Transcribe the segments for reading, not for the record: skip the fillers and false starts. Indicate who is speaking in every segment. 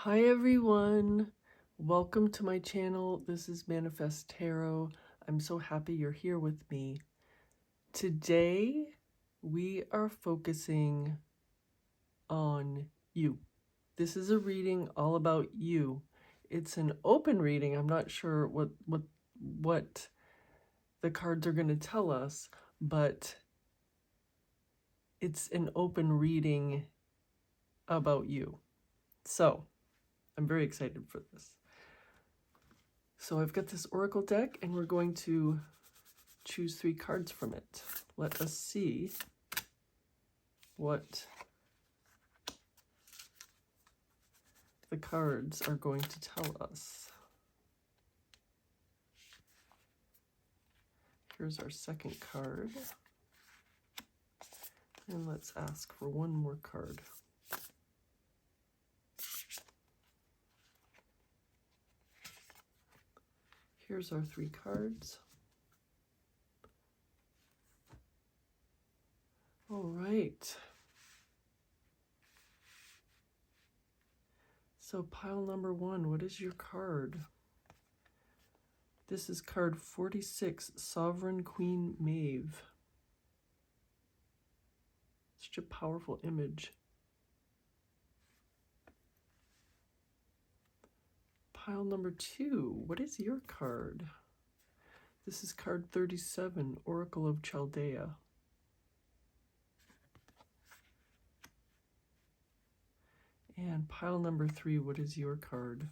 Speaker 1: Hi everyone, welcome to my channel. This is Manifest Tarot. I'm so happy you're here with me. Today we are focusing on you. This is a reading all about you. It's an open reading. I'm not sure what the cards are going to tell us, but it's an open reading about you. So I'm very excited for this. So I've got this oracle deck and we're going to choose 3 cards from it. Let us see what the cards are going to tell us. Here's our second card. And let's ask for one more card. Here's our 3 cards. All right. So pile number 1, what is your card? This is card 46, Sovereign Queen Maeve. Such a powerful image. Pile number 2, what is your card? This is card 37, Oracle of Chaldea. And pile number 3, what is your card?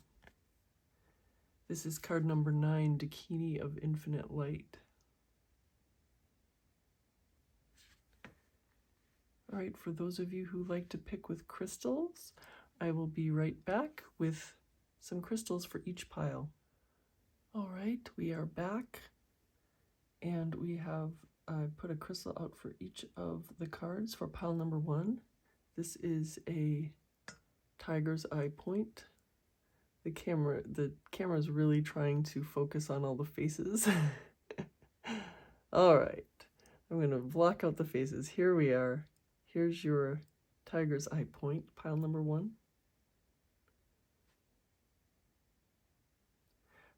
Speaker 1: This is card number 9, Dakini of Infinite Light. All right, for those of you who like to pick with crystals, I will be right back with some crystals for each pile. All right, we are back, and we have put a crystal out for each of the cards. For pile number 1, this is a tiger's eye point. The camera is really trying to focus on all the faces. All right, I'm going to block out the faces. Here we are. Here's your tiger's eye point, pile number 1.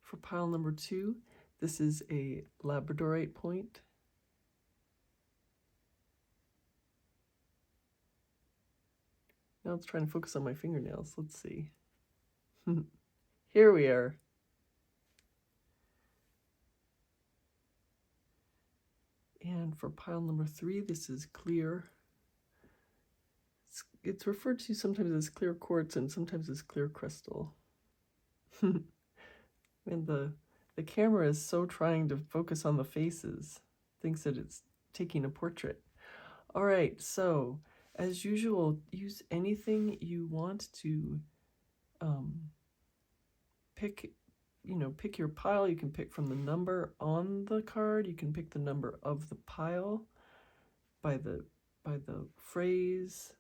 Speaker 1: For pile number 2, this is a labradorite point. Now it's trying to focus on my fingernails. Let's see. Here we are. And for pile number 3, this is clear. It's referred to sometimes as clear quartz and sometimes as clear crystal. And the camera is so trying to focus on the faces, thinks that it's taking a portrait. All right, so as usual, use anything you want to pick your pile. You can pick from the number on the card. You can pick the number of the pile by the phrase,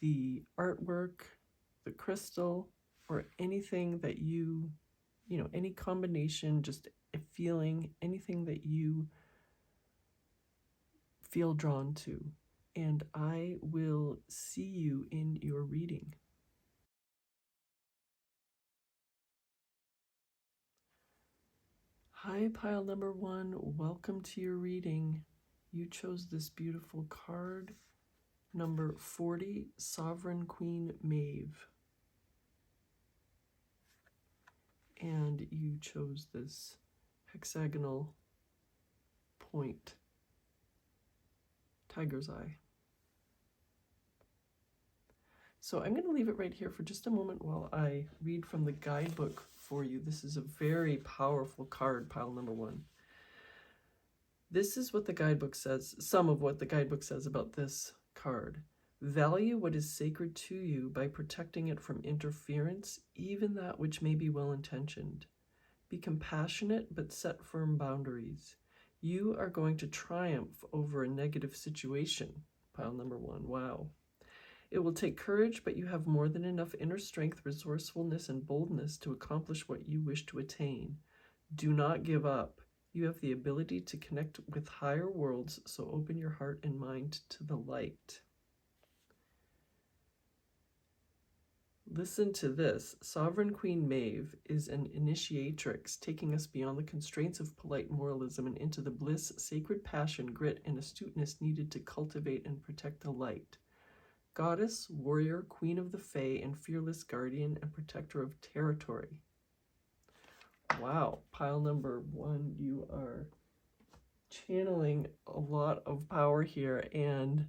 Speaker 1: the artwork, the crystal, or anything that you any combination, just a feeling, anything that you feel drawn to. And I will see you in your reading. Hi, pile number 1. Welcome to your reading. You chose this beautiful card, number 40, Sovereign Queen Maeve. And you chose this hexagonal point, tiger's eye. So I'm going to leave it right here for just a moment while I read from the guidebook for you. This is a very powerful card, pile number 1. This is what the guidebook says, some of what the guidebook says about this card. Value what is sacred to you by protecting it from interference, even that which may be well-intentioned. Be compassionate, but set firm boundaries. You are going to triumph over a negative situation, pile number 1. Wow. It will take courage, but you have more than enough inner strength, resourcefulness, and boldness to accomplish what you wish to attain. Do not give up. You have the ability to connect with higher worlds, so open your heart and mind to the light. Listen to this. Sovereign Queen Maeve is an initiatrix, taking us beyond the constraints of polite moralism and into the bliss, sacred passion, grit, and astuteness needed to cultivate and protect the light. Goddess, warrior, queen of the Fae, and fearless guardian and protector of territory. Wow, pile number 1, you are channeling a lot of power here, and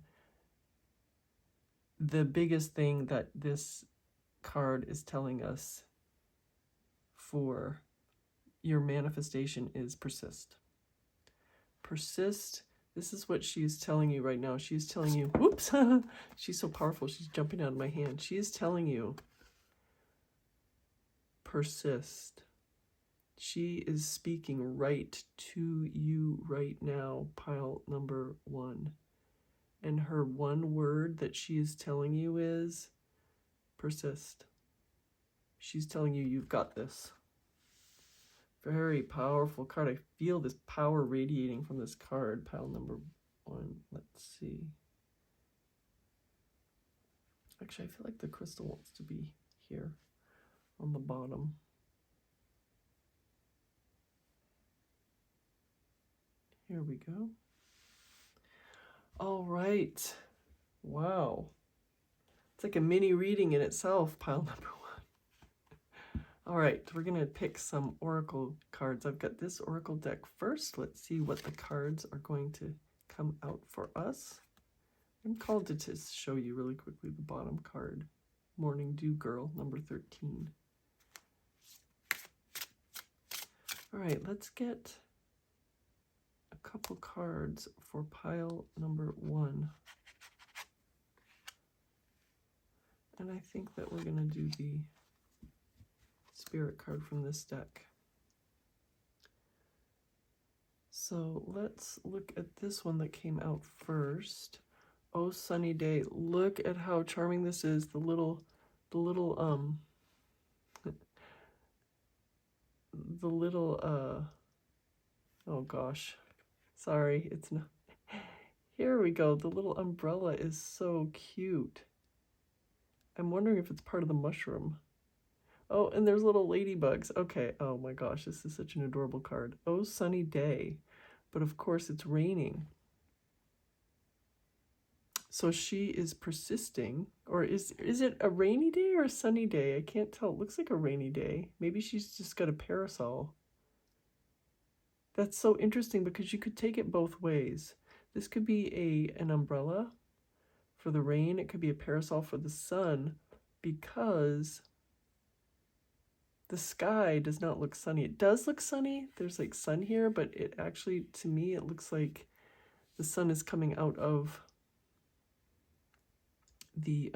Speaker 1: the biggest thing that this card is telling us for your manifestation is persist. Persist. This is what she's telling you right now. She's telling you, whoops, she's so powerful, she's jumping out of my hand. She is telling you, persist. She is speaking right to you right now, pile number 1. And her one word that she is telling you is persist. She's telling you, you've got this. Very powerful card. I feel this power radiating from this card, pile number 1. Let's see. Actually, I feel like the crystal wants to be here on the bottom. Here we go. All right. Wow. It's like a mini reading in itself, pile number 1. All right, we're going to pick some oracle cards. I've got this oracle deck first. Let's see what the cards are going to come out for us. I'm called to just show you really quickly the bottom card. Morning Dew Girl, number 13. All right, let's get a couple cards for pile number 1. And I think that we're going to do the spirit card from this deck. So let's look at this one that came out first. Oh, Sunny Day. Look at how charming this is. The little oh gosh, sorry, it's not. Here we go. The little umbrella is so cute. I'm wondering if it's part of the mushroom. Oh, and there's little ladybugs. Okay. Oh my gosh, this is such an adorable card. Oh, Sunny Day. But of course it's raining. So she is persisting. Or is it a rainy day or a sunny day? I can't tell. It looks like a rainy day. Maybe she's just got a parasol. That's so interesting because you could take it both ways. This could be an umbrella for the rain. It could be a parasol for the sun, because the sky does not look sunny. It does look sunny. There's like sun here, but it actually, to me, it looks like the sun is coming out of the,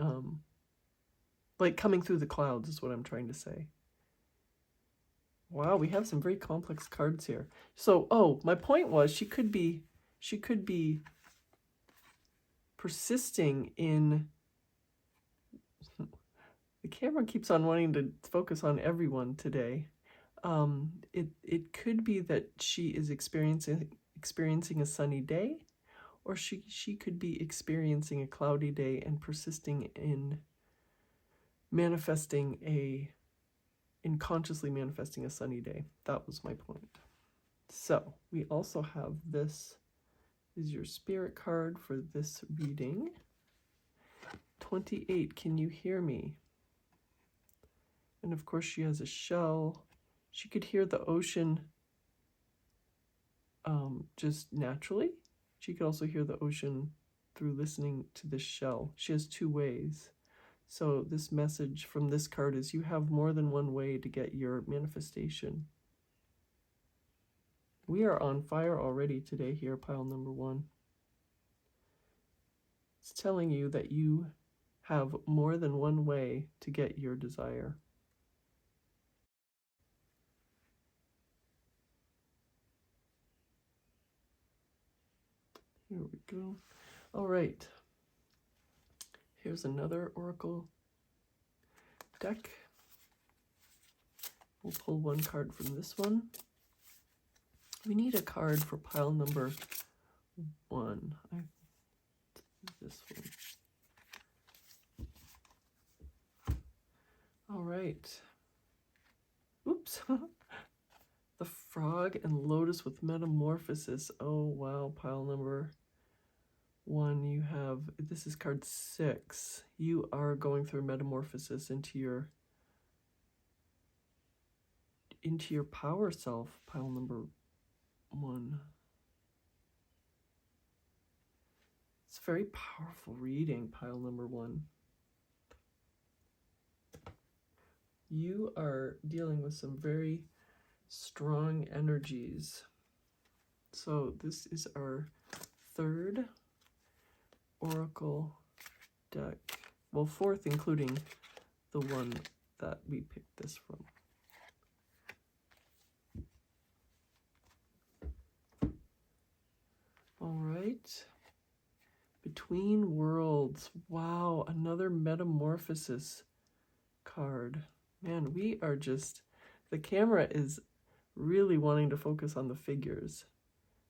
Speaker 1: like coming through the clouds is what I'm trying to say. Wow, we have some very complex cards here. So, oh, my point was she could be persisting in, the camera keeps on wanting to focus on everyone today. It could be that she is experiencing a sunny day, or she could be experiencing a cloudy day and persisting in consciously manifesting a sunny day. That was my point. So we also have this is your spirit card for this reading. 28, can you hear me? And of course she has a shell. She could hear the ocean just naturally. She could also hear the ocean through listening to the shell. She has 2 ways. So this message from this card is you have more than one way to get your manifestation. We are on fire already today here, pile number 1. It's telling you that you have more than one way to get your desire. Here we go. All right. Here's another oracle deck. We'll pull one card from this one. We need a card for pile number 1. This one. right. Oops. The Frog and Lotus with Metamorphosis. Oh, wow. Pile number 1. You have, this is card 6. You are going through metamorphosis into your power self. Pile number 1. It's a very powerful reading, pile number 1. You are dealing with some very strong energies. So this is our 3rd oracle deck. Well, 4th, including the one that we picked this from. All right. Between Worlds. Wow, another Metamorphosis card. Man, we are just, the camera is really wanting to focus on the figures.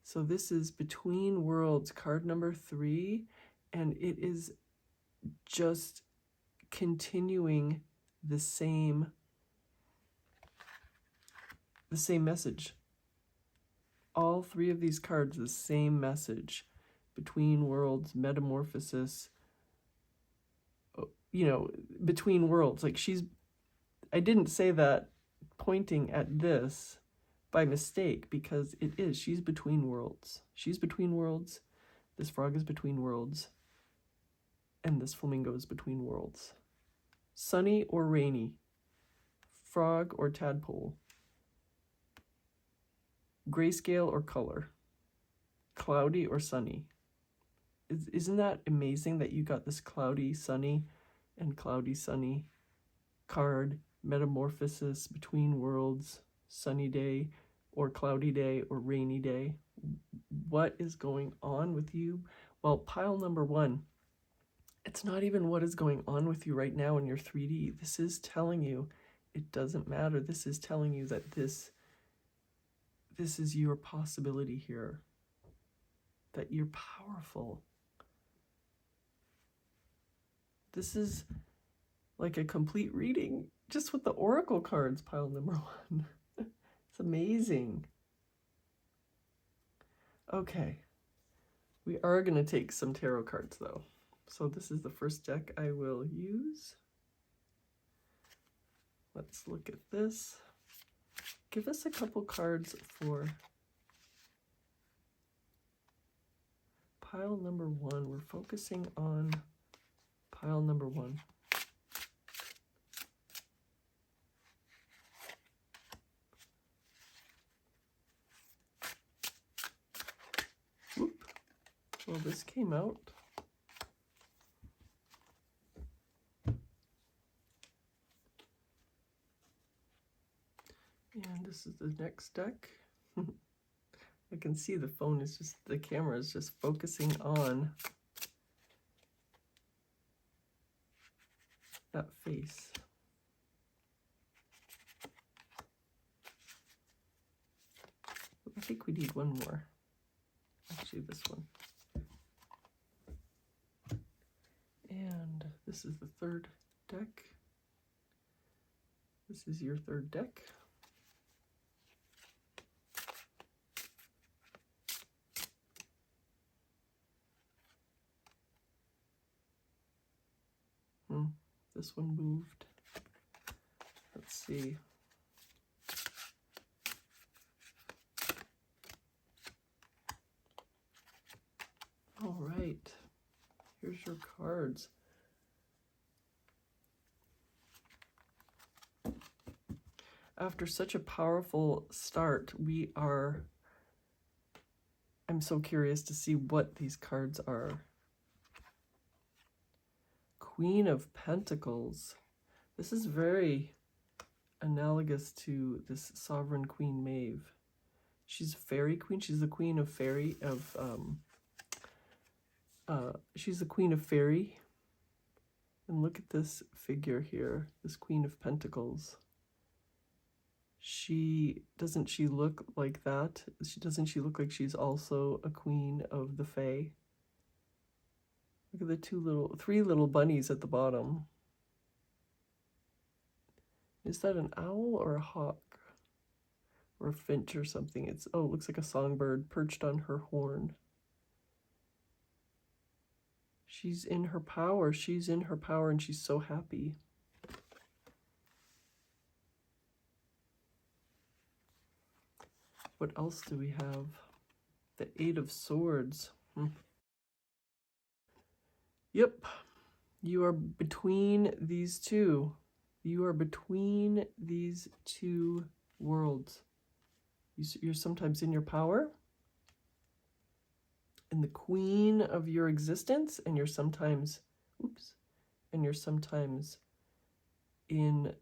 Speaker 1: So this is Between Worlds, card number 3, and it is just continuing the same message. All 3 of these cards, the same message. Between Worlds, Metamorphosis, you know, Between Worlds. Like I didn't say that pointing at this by mistake, because it is. She's between worlds. She's between worlds. This frog is between worlds. And this flamingo is between worlds. Sunny or rainy. Frog or tadpole. Grayscale or color. Cloudy or sunny. Isn't that amazing that you got this cloudy, sunny, and cloudy, sunny card? Metamorphosis, between worlds, sunny day, or cloudy day, or rainy day. What is going on with you? Well, pile number 1, it's not even what is going on with you right now in your 3D. This is telling you it doesn't matter. This is telling you that this is your possibility here, that you're powerful. This is like a complete reading just with the oracle cards, pile number 1. It's amazing. Okay, we are going to take some tarot cards though. So this is the first deck I will use. Let's look at this. Give us a couple cards for pile number 1. We're focusing on pile number 1. Whoop. Well, this came out. And this is the next deck. I can see the phone is just, the camera is just focusing on that face. I think we need one more. Actually, this one. And this is the 3rd deck. This is your 3rd deck. This one moved. Let's see. All right. Here's your cards. After such a powerful start, I'm so curious to see what these cards are. Queen of Pentacles. This is very analogous to this Sovereign Queen Maeve. She's a fairy queen. She's the queen of fairy she's the queen of fairy. And look at this figure here, this Queen of Pentacles. Doesn't she look like that? Doesn't she look like she's also a queen of the Fae? Look at the 3 little bunnies at the bottom. Is that an owl or a hawk? Or a finch or something? It looks like a songbird perched on her horn. She's in her power. She's in her power and she's so happy. What else do we have? The Eight of Swords. Yep. You are between these two. You are between these two worlds. You're sometimes in your power, in the queen of your existence, and you're sometimes, in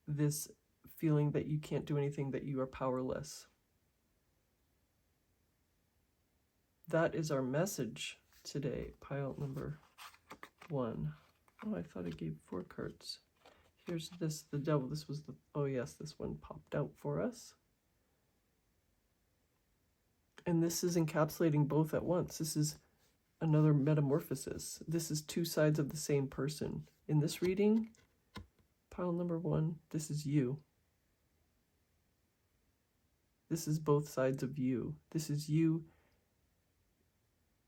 Speaker 1: this feeling that you can't do anything, that you are powerless. That is our message today, pile number 1. Oh, I thought I gave 4 cards. Here's this, the devil. This was the, oh yes, this one popped out for us. And this is encapsulating both at once. This is another metamorphosis. This is 2 sides of the same person. In this reading, pile number 1, this is you. This is both sides of you. This is you.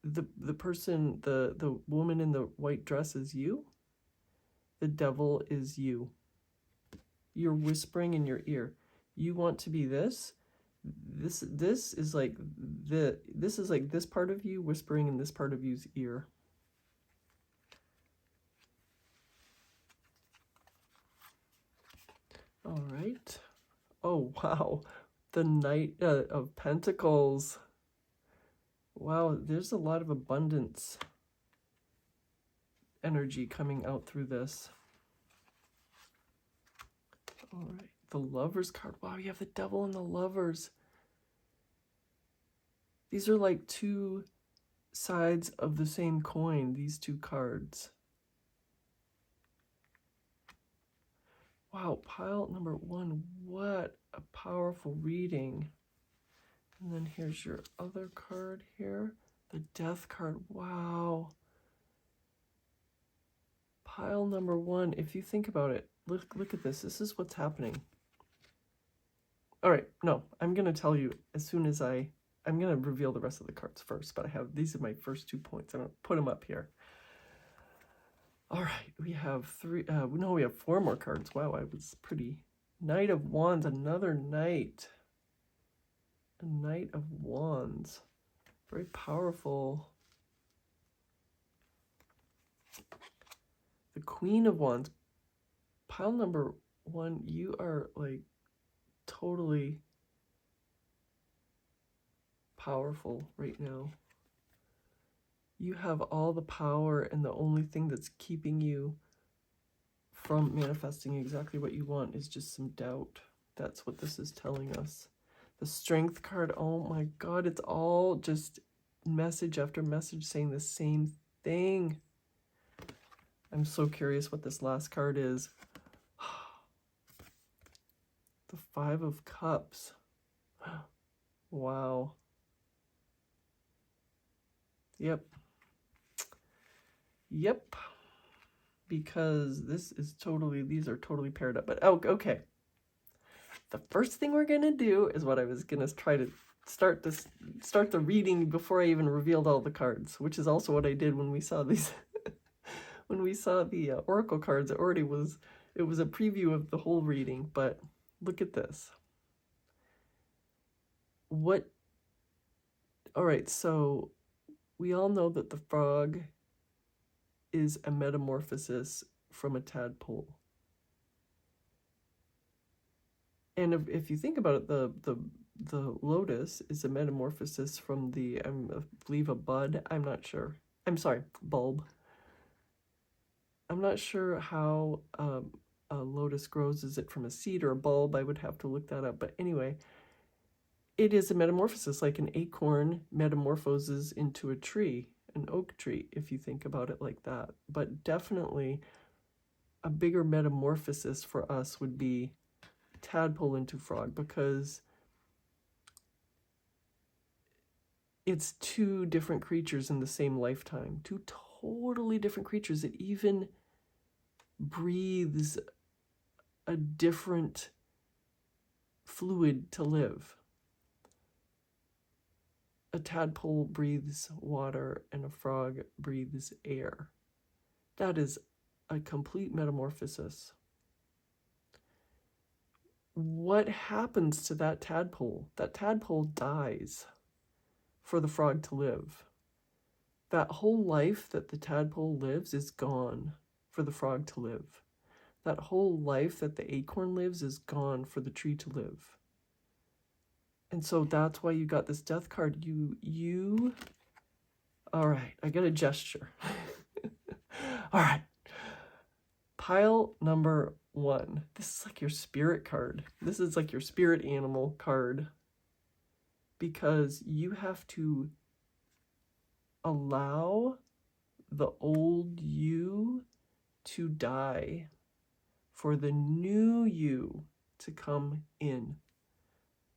Speaker 1: The person, the woman in the white dress is you. The devil is you. You're whispering in your ear. You want to be this. This is like this part of you whispering in this part of you's ear. All right. Oh wow, the Knight of Pentacles. Wow, there's a lot of abundance energy coming out through this. All right, the Lovers card. Wow, you have the Devil and the Lovers. These are like 2 sides of the same coin, these 2 cards. Wow, pile number 1, what a powerful reading. And then here's your other card here, the Death card. Wow. Pile number 1, if you think about it, look at this. This is what's happening. All right, no, I'm going to tell you as soon as I'm going to reveal the rest of the cards first, but these are my first 2 points. I'm going to put them up here. All right, we have 3, no, we have 4 more cards. Wow, I was pretty. Knight of Wands, another knight. A Knight of Wands. Very powerful. The Queen of Wands. Pile number 1, you are like totally powerful right now. You have all the power, and the only thing that's keeping you from manifesting exactly what you want is just some doubt. That's what this is telling us. The Strength card, oh my God, it's all just message after message saying the same thing. I'm so curious what this last card is. The 5 of Cups. Wow. Yep. Yep. Because these are totally paired up. But oh, okay. The first thing we're going to do is what I was going to try to start the reading before I even revealed all the cards, which is also what I did when we saw these. When we saw the oracle cards, it was a preview of the whole reading, but look at this. All right, so we all know that the frog is a metamorphosis from a tadpole. And if you think about it, the lotus is a metamorphosis from I believe a bud. I'm not sure. I'm sorry, bulb. I'm not sure how a lotus grows. Is it from a seed or a bulb? I would have to look that up. But anyway, it is a metamorphosis, like an acorn metamorphoses into a tree, an oak tree, if you think about it like that. But definitely a bigger metamorphosis for us would be tadpole into frog, because it's 2 different creatures in the same lifetime, 2 totally different creatures. It even breathes a different fluid to live. A tadpole breathes water and a frog breathes air. That is a complete metamorphosis. What happens to that tadpole? That tadpole dies for the frog to live. That whole life that the tadpole lives is gone for the frog to live. That whole life that the acorn lives is gone for the tree to live. And so that's why you got this death card. All right, I got a gesture. All right. Pile number 1. This is like your spirit card. This is like your spirit animal card. Because you have to allow the old you to die for the new you to come in.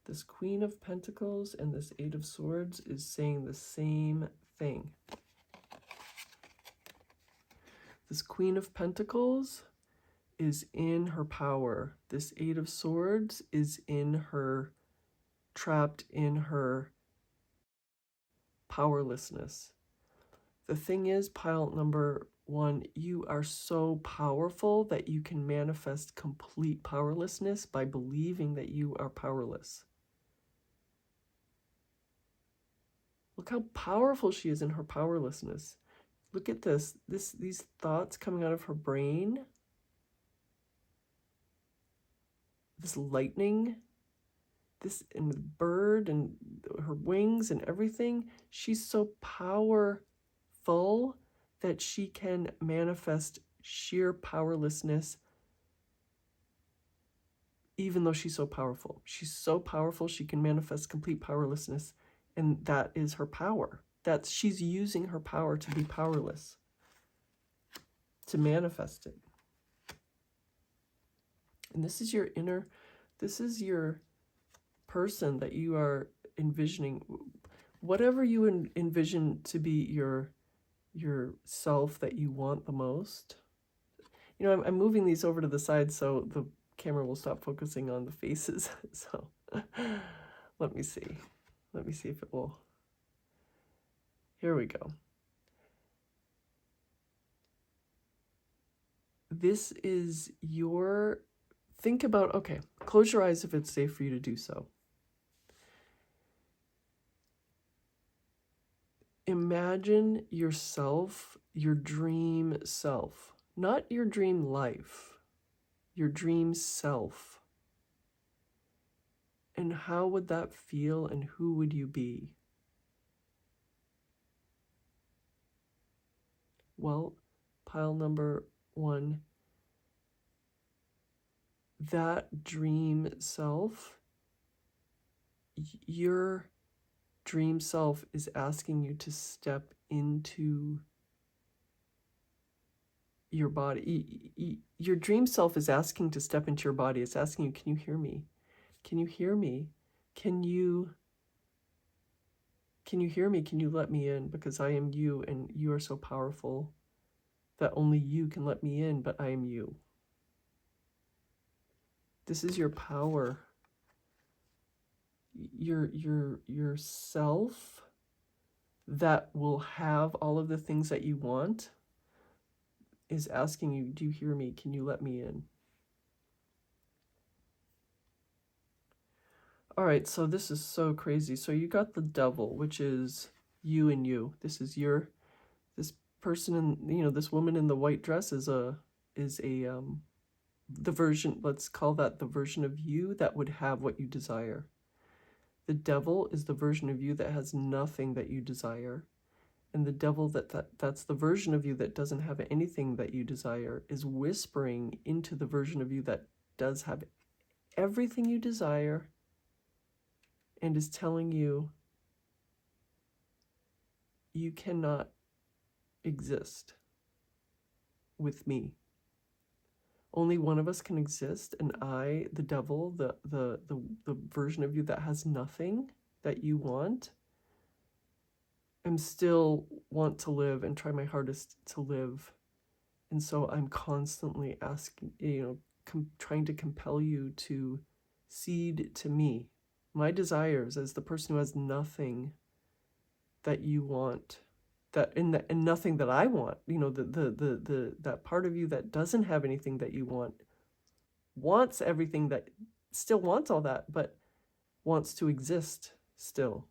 Speaker 1: This Queen of Pentacles and this Eight of Swords is saying the same thing. This Queen of Pentacles is in her power. This Eight of Swords is trapped in her powerlessness. The thing is, pile number 1, you are so powerful that you can manifest complete powerlessness by believing that you are powerless. Look how powerful she is in her powerlessness. Look at these thoughts coming out of her brain. This lightning, this and the bird and her wings and everything. She's so powerful that she can manifest sheer powerlessness even though she's so powerful. She's so powerful she can manifest complete powerlessness, and that is her power. She's using her power to be powerless, to manifest it. And this is your person that you are envisioning. Whatever you envision to be your self that you want the most. You know, I'm moving these over to the side so the camera will stop focusing on the faces. So let me see. Let me see if it will. Here we go. This is your, think about, okay, close your eyes if it's safe for you to do so. Imagine yourself, your dream self, not your dream life, your dream self. And how would that feel, and who would you be? Well, pile number 1, that dream self, your dream self is asking you to step into your body. Your dream self is asking to step into your body. It's asking you, can you hear me? Can you hear me? Can you hear me? Can you let me in? Because I am you, and you are so powerful that only you can let me in, but I am you. This is your power. Your self that will have all of the things that you want is asking you, do you hear me? Can you let me in? All right, so this is so crazy. So you got the Devil, which is you and you. This is this person in, you know, this woman in the white dress is the version, let's call that the version of you that would have what you desire. The Devil is the version of you that has nothing that you desire. And the Devil that's the version of you that doesn't have anything that you desire is whispering into the version of you that does have everything you desire, and is telling you, you cannot exist with me. Only one of us can exist, and I, the Devil, the version of you that has nothing that you want, am still want to live and try my hardest to live. And so I'm constantly asking, trying to compel you to cede to me my desires as the person who has nothing that you want, and nothing that I want. You know, that part of you that doesn't have anything that you want, wants everything, that still wants all that, but wants to exist still.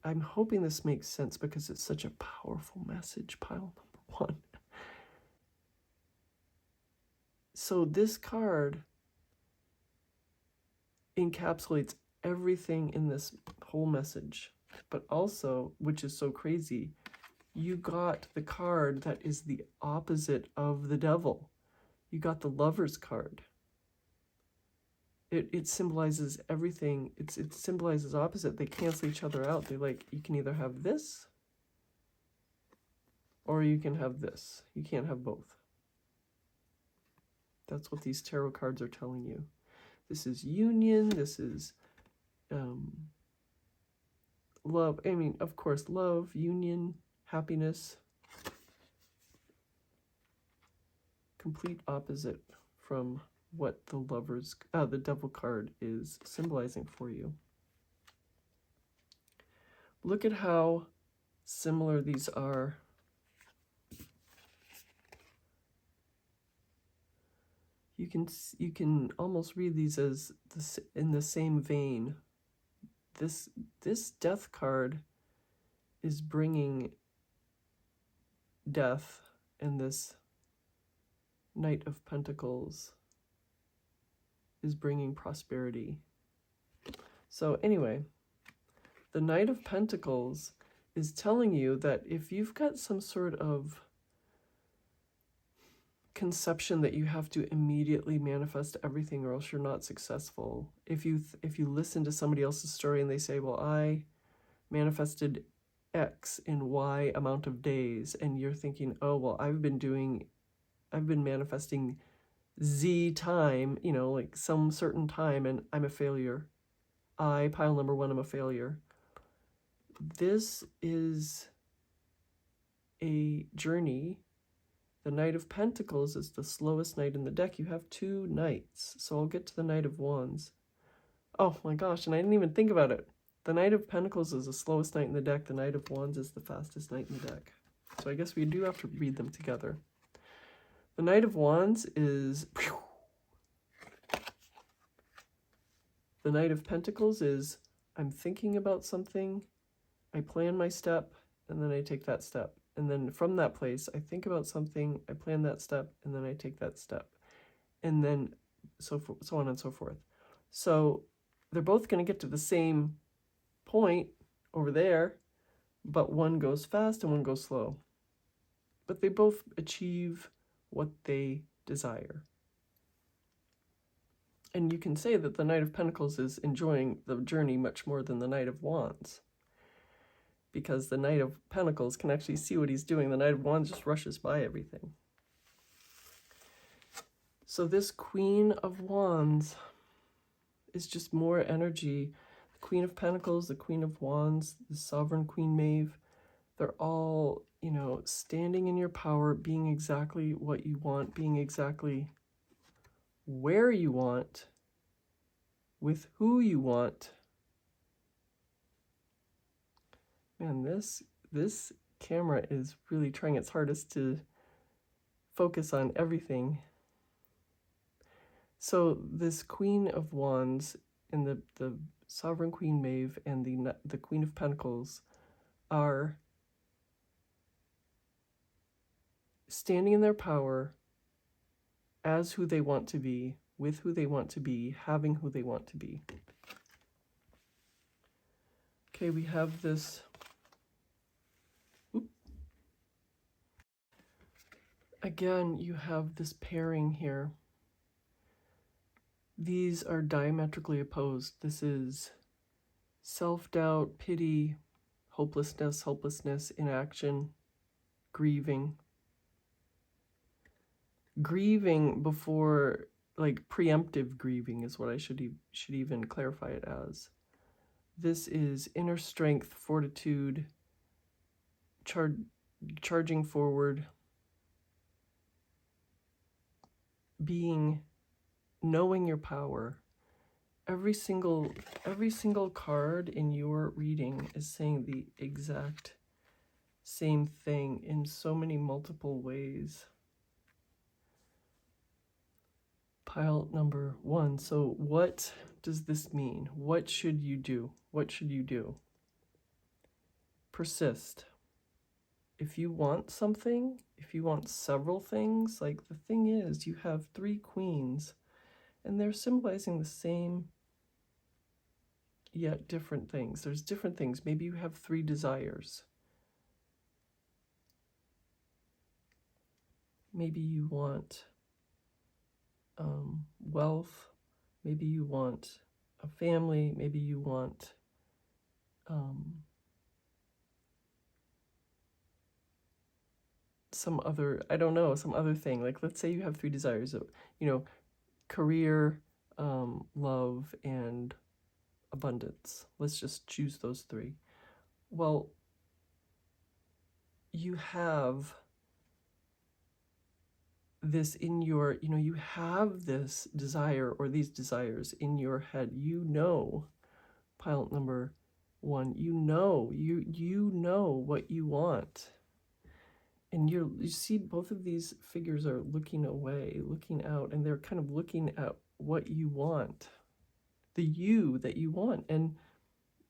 Speaker 1: I'm hoping this makes sense because it's such a powerful message, pile number 1. So this card encapsulates everything in this whole message, but also, which is so crazy, you got the card that is the opposite of the devil. You got the Lover's card. It symbolizes everything. It symbolizes opposite. They cancel each other out. They're like, you can either have this or you can have this. You can't have both. That's what these tarot cards are telling you. This is union. This is love. I mean, of course, love, union, happiness. Complete opposite from what the devil card is symbolizing for you. Look at how similar these are. You can almost read these as in the same vein. This death card is bringing death, and this Knight of Pentacles is bringing prosperity. So anyway, the Knight of Pentacles is telling you that if you've got some sort of conception that you have to immediately manifest everything or else you're not successful, if you listen to somebody else's story and they say, well, I manifested X in Y amount of days, and you're thinking, oh, well, I've been manifesting Z time, you know, like some certain time, and I'm a failure. I, pile number 1, I'm a failure. This is a journey. The Knight of Pentacles is the slowest knight in the deck. You have 2 knights, so I'll get to the Knight of Wands. Oh my gosh, and I didn't even think about it. The Knight of Pentacles is the slowest knight in the deck. The Knight of Wands is the fastest knight in the deck. So I guess we do have to read them together. The Knight of Wands is... The Knight of Pentacles is, I'm thinking about something, I plan my step, and then I take that step. And then from that place, I think about something, I plan that step, and then I take that step. And then so on and so forth. So they're both going to get to the same point over there, but one goes fast and one goes slow. But they both achieve what they desire. And you can say that the Knight of Pentacles is enjoying the journey much more than the Knight of Wands, because the Knight of Pentacles can actually see what he's doing. The Knight of Wands just rushes by everything. So this Queen of Wands is just more energy. The Queen of Pentacles, the Queen of Wands, the Sovereign Queen Maeve, they're all, you know, standing in your power, being exactly what you want, being exactly where you want, with who you want. Man, this camera is really trying its hardest to focus on everything. So this Queen of Wands and the Sovereign Queen Maeve and the Queen of Pentacles are standing in their power as who they want to be, with who they want to be, having who they want to be. Okay, we have this. Again, you have this pairing here. These are diametrically opposed. This is self-doubt, pity, hopelessness, inaction, grieving. Grieving before, like preemptive grieving is what I should even clarify it as. This is inner strength, fortitude, charging forward. knowing your power. Every single card in your reading is saying the exact same thing in so many multiple ways. Pile number 1. So what does this mean? What should you do? What should you do? Persist. If you want something, if you want several things, like the thing is, you have 3 queens, and they're symbolizing the same yet different things. There's different things. Maybe you have 3 desires. Maybe you want wealth. Maybe you want a family. Maybe you want some other, I don't know, some other thing. Like, let's say you have 3 desires, career, love, and abundance. Let's just choose those 3. Well, you have this in your, you have this desire or these desires in your head. Pile number 1, you know what you want. And you see both of these figures are looking away, looking out, and they're kind of looking at what you want, the you that you want. And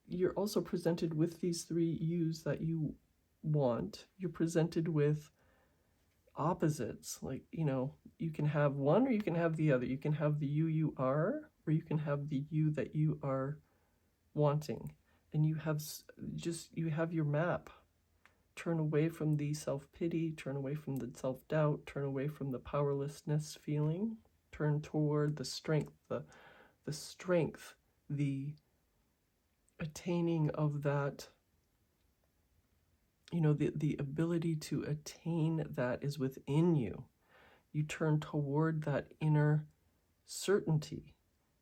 Speaker 1: you're also presented with these 3 yous that you want. You're presented with opposites. Like, you can have one or you can have the other. You can have the you are, or you can have the you that you are wanting. And you have your map. Turn away from the self-pity, turn away from the self-doubt, turn away from the powerlessness feeling, turn toward the strength, the attaining of that, the ability to attain that is within you. You turn toward that inner certainty.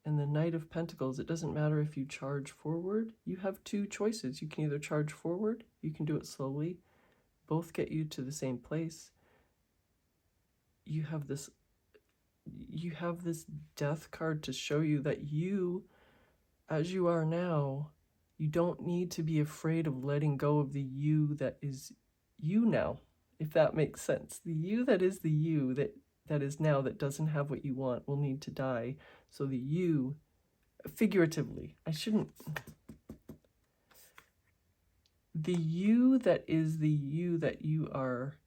Speaker 1: And the Knight of Pentacles, it doesn't matter if you charge forward. You have 2 choices. You can either charge forward, you can do it slowly. Both get you to the same place. You have this Death card to show you that you, as you are now, you don't need to be afraid of letting go of the you that is you now, if that makes sense. The you that is the you that is now, that doesn't have what you want, will need to die. So the you, figuratively, the you that is the you that you are,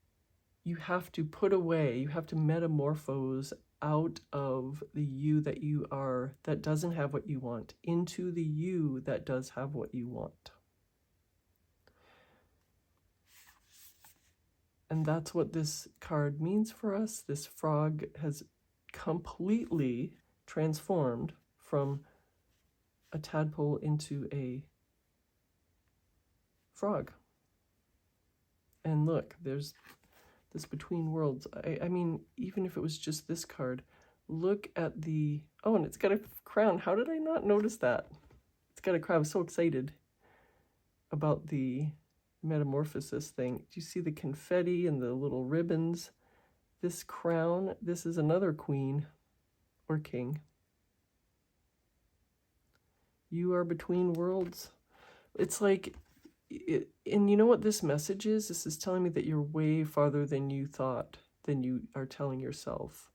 Speaker 1: you have to put away, you have to metamorphose out of the you that you are that doesn't have what you want into the you that does have what you want. And that's what this card means for us. This frog has completely transformed from a tadpole into a frog. And look, there's this between worlds. I mean, even if it was just this card, look at the, oh, and it's got a crown. How did I not notice that? It's got a crown. I'm so excited about the metamorphosis thing. Do you see the confetti and the little ribbons? This crown, this is another queen or king. You are between worlds. It's like, and you know what this message is? This is telling me that you're way farther than you thought, than you are telling yourself.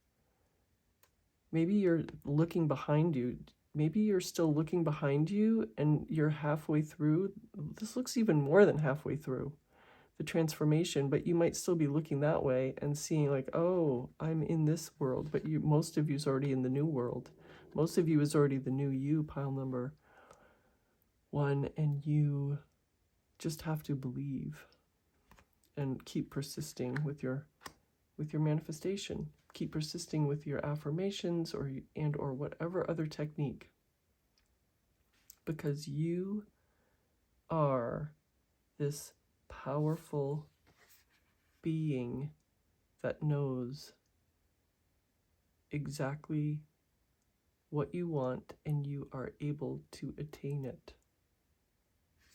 Speaker 1: Maybe you're looking behind you. Maybe you're still looking behind you and you're halfway through. This looks even more than halfway through the transformation, but you might still be looking that way and seeing like, oh, I'm in this world, but most of you is already in the new world. Most of you is already the new you, pile number 1, and you just have to believe and keep persisting with your manifestation. Keep persisting with your affirmations or whatever other technique, because you are this powerful being that knows exactly what you want, and you are able to attain it.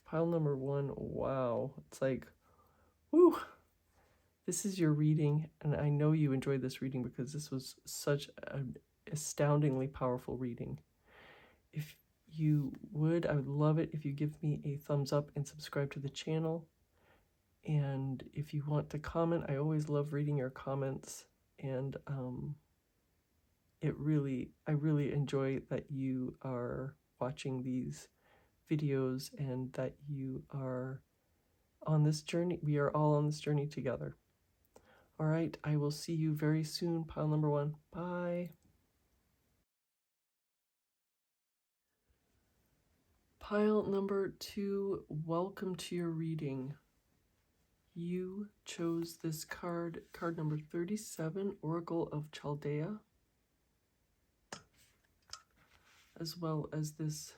Speaker 1: Pile number 1, wow. It's like, whoo, This is your reading, and I know you enjoyed this reading because this was such an astoundingly powerful reading. If you would, I would love it if you give me a thumbs up and subscribe to the channel. And if you want to comment, I always love reading your comments, and I really enjoy that you are watching these videos and that you are on this journey. We are all on this journey together. All right, I will see you very soon, pile number 1. Bye. Pile number 2, welcome to your reading. You chose this card, card number 37, Oracle of Chaldea, as well as this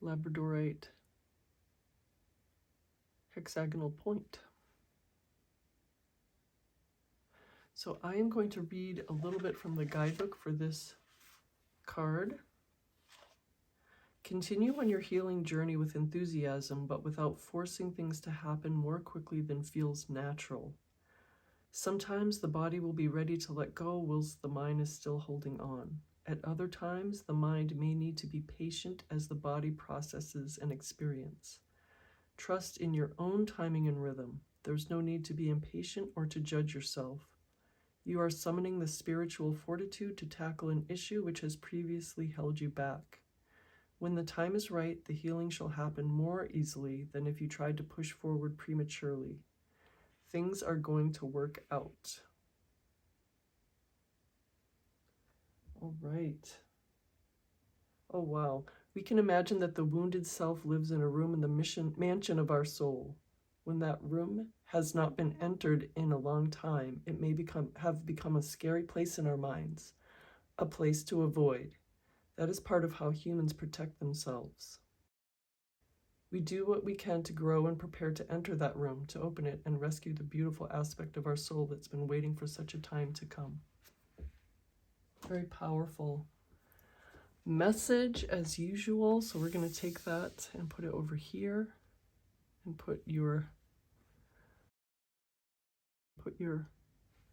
Speaker 1: Labradorite hexagonal point. So I am going to read a little bit from the guidebook for this card. Continue on your healing journey with enthusiasm, but without forcing things to happen more quickly than feels natural. Sometimes the body will be ready to let go whilst the mind is still holding on. At other times, the mind may need to be patient as the body processes an experience. Trust in your own timing and rhythm. There's no need to be impatient or to judge yourself. You are summoning the spiritual fortitude to tackle an issue which has previously held you back. When the time is right, the healing shall happen more easily than if you tried to push forward prematurely. Things are going to work out. All right. Oh, wow. We can imagine that the wounded self lives in a room in the mansion of our soul. When that room has not been entered in a long time, it may have become a scary place in our minds, a place to avoid. That is part of how humans protect themselves. We do what we can to grow and prepare to enter that room, to open it and rescue the beautiful aspect of our soul that's been waiting for such a time to come. Very powerful message as usual. So we're going to take that and put it over here and put your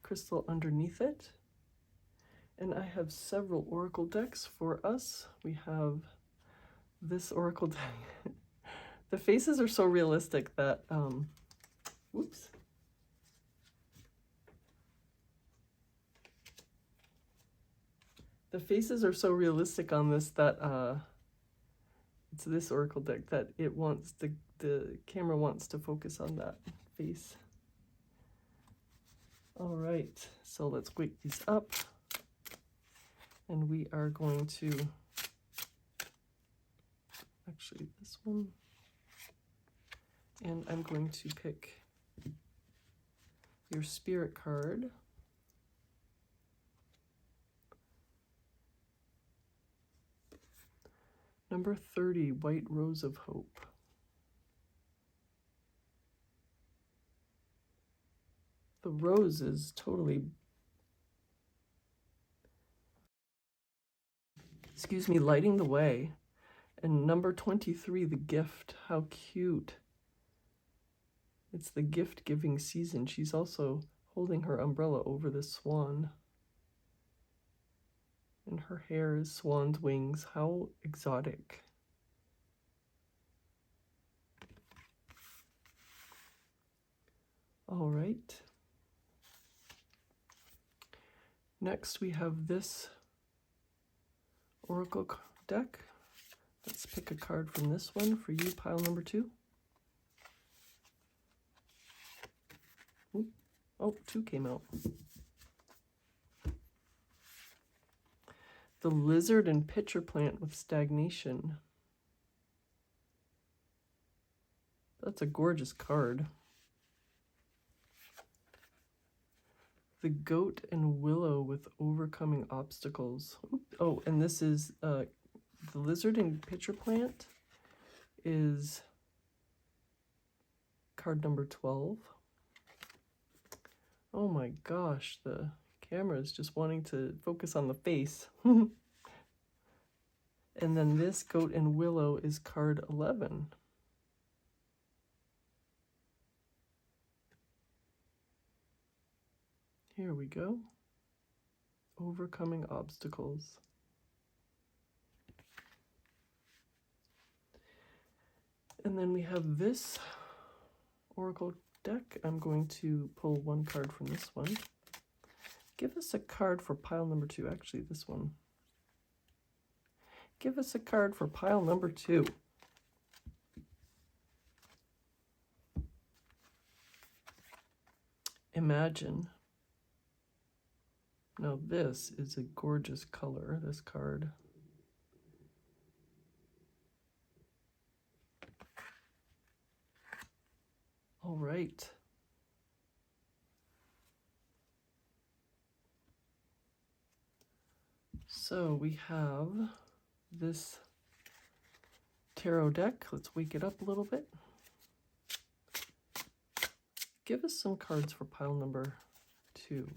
Speaker 1: crystal underneath it. And I have several oracle decks for us. We have this oracle deck. The faces are so realistic that, whoops. The faces are so realistic on this that it's this oracle deck that it wants, the camera wants to focus on that face. All right, so let's wake these up. And we are going to, actually this one, and I'm going to pick your spirit card. Number 30, White Rose of Hope. The rose is totally, lighting the way. And number 23, the gift. How cute. It's the gift-giving season. She's also holding her umbrella over the swan. And her hair is swan's wings. How exotic. All right. Next, we have this oracle deck. Let's pick a card from this one for you, pile number 2. Ooh. Oh, 2 came out. The Lizard and Pitcher Plant with Stagnation. That's a gorgeous card. The Goat and Willow with Overcoming Obstacles. Oh, and this is the Lizard and Pitcher Plant is card number 12. Oh my gosh, the camera is just wanting to focus on the face. And then this Goat and Willow is card 11. Here we go. Overcoming obstacles. And then we have this Oracle deck. I'm going to pull one card from this one. Give us a card for pile number 2. Actually, this one. Give us a card for pile number 2. Imagine. Now this is a gorgeous color, this card. All right. So we have this tarot deck. Let's wake it up a little bit. Give us some cards for pile number 2.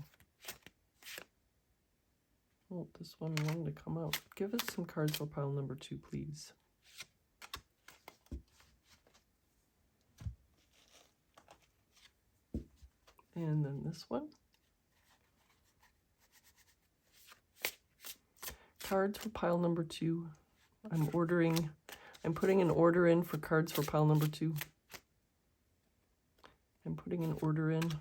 Speaker 1: Oh, this one wanted to come out. Give us some cards for pile number 2, please. And then this one. Cards for pile number 2. I'm putting an order in for cards for pile number 2. I'm putting an order in.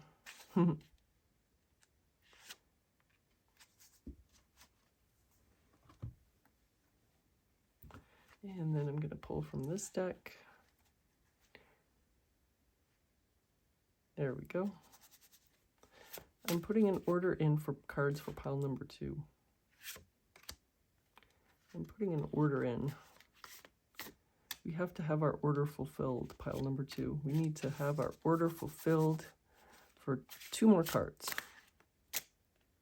Speaker 1: And then I'm going to pull from this deck. There we go. I'm putting an order in for cards for pile number 2. I'm putting an order in. We have to have our order fulfilled, pile number 2. We need to have our order fulfilled for 2 more cards.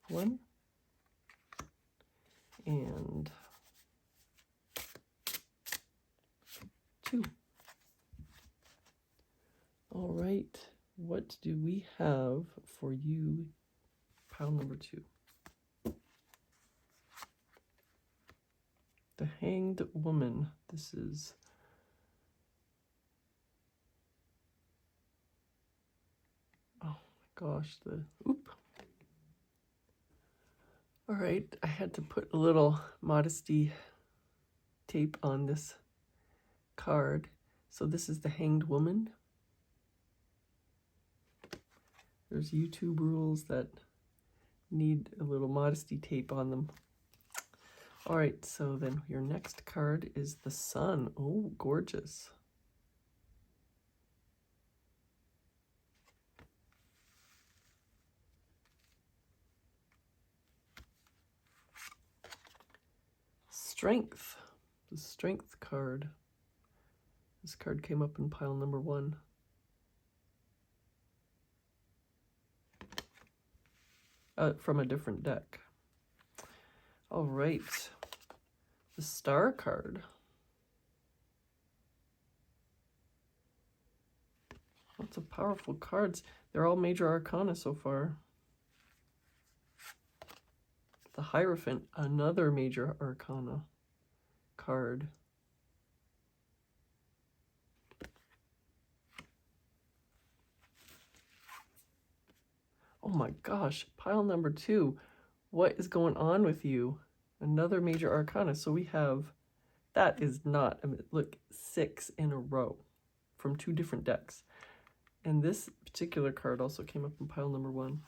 Speaker 1: 1 and 2. All right, what do we have for you, pile number 2? The Hanged Woman. This is gosh, oop. All right, I had to put a little modesty tape on this card. So this is the Hanged Woman. There's YouTube rules that need a little modesty tape on them. All right, so then your next card is the Sun. Oh, gorgeous. Strength, the Strength card. This card came up in pile number 1. From a different deck. All right, the Star card. Lots of powerful cards. They're all major arcana so far. The Hierophant, another major arcana card. Oh my gosh, pile number 2. What is going on with you? Another major arcana. So we have, that is not, I mean, look, 6 in a row from 2 different decks. And this particular card also came up in pile number 1.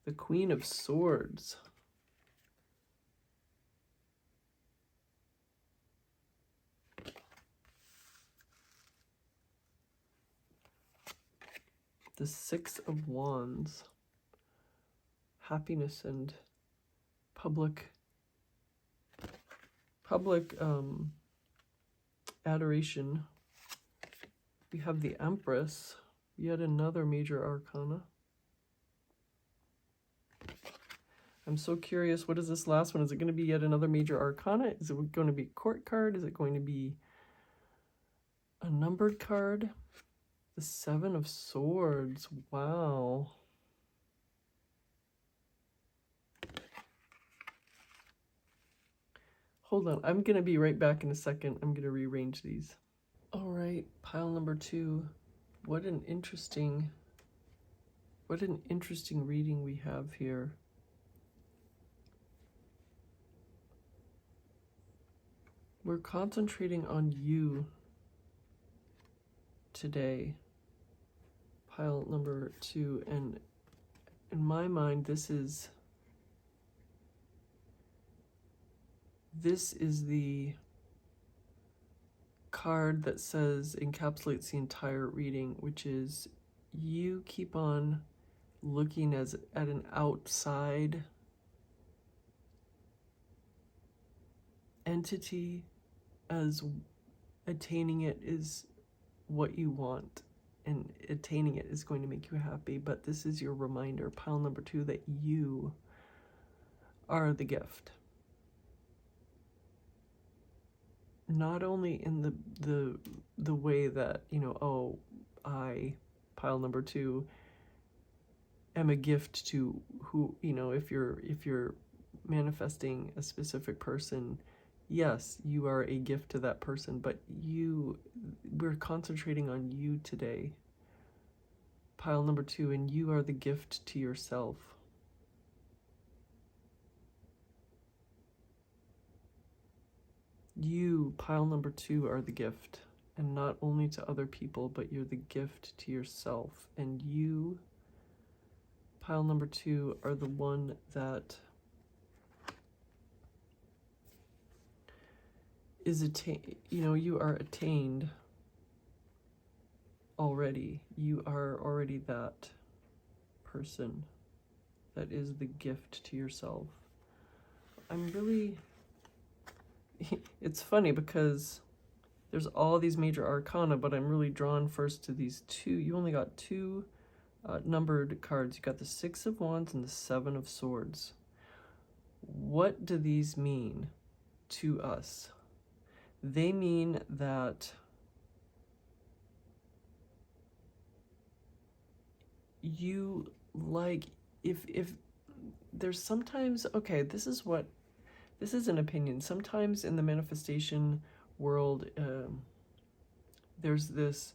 Speaker 1: The Queen of Swords. The Six of Wands. Happiness and public adoration. We have the Empress, yet another major arcana. I'm so curious, what is this last one? Is it going to be yet another major arcana? Is it going to be a court card? Is it going to be a numbered card? The Seven of Swords. Wow. Hold on, I'm going to be right back in a second. I'm going to rearrange these. All right, pile number 2. What an interesting What an interesting reading we have here. We're concentrating on you today, pile number 2, and in my mind, this is the card that encapsulates the entire reading, which is you keep on looking at an outside entity as attaining it is what you want, and attaining it is going to make you happy. But this is your reminder, pile number 2, that you are the gift. Not only in the way that, I, pile number 2, am a gift to who, if you're manifesting a specific person, yes, you are a gift to that person, but we're concentrating on you today, pile number 2, and you are the gift to yourself. You, pile number 2, are the gift, and not only to other people, but you're the gift to yourself. And you, pile number 2, are the one that is you are attained already. You are already that person that is the gift to yourself. I'm really... It's funny because there's all these major arcana, but I'm really drawn first to these 2. You only got 2 numbered cards. You got the 6 of Wands and the 7 of Swords. What do these mean to us? They mean that you if there's sometimes, okay, this is an opinion. Sometimes in the manifestation world, there's this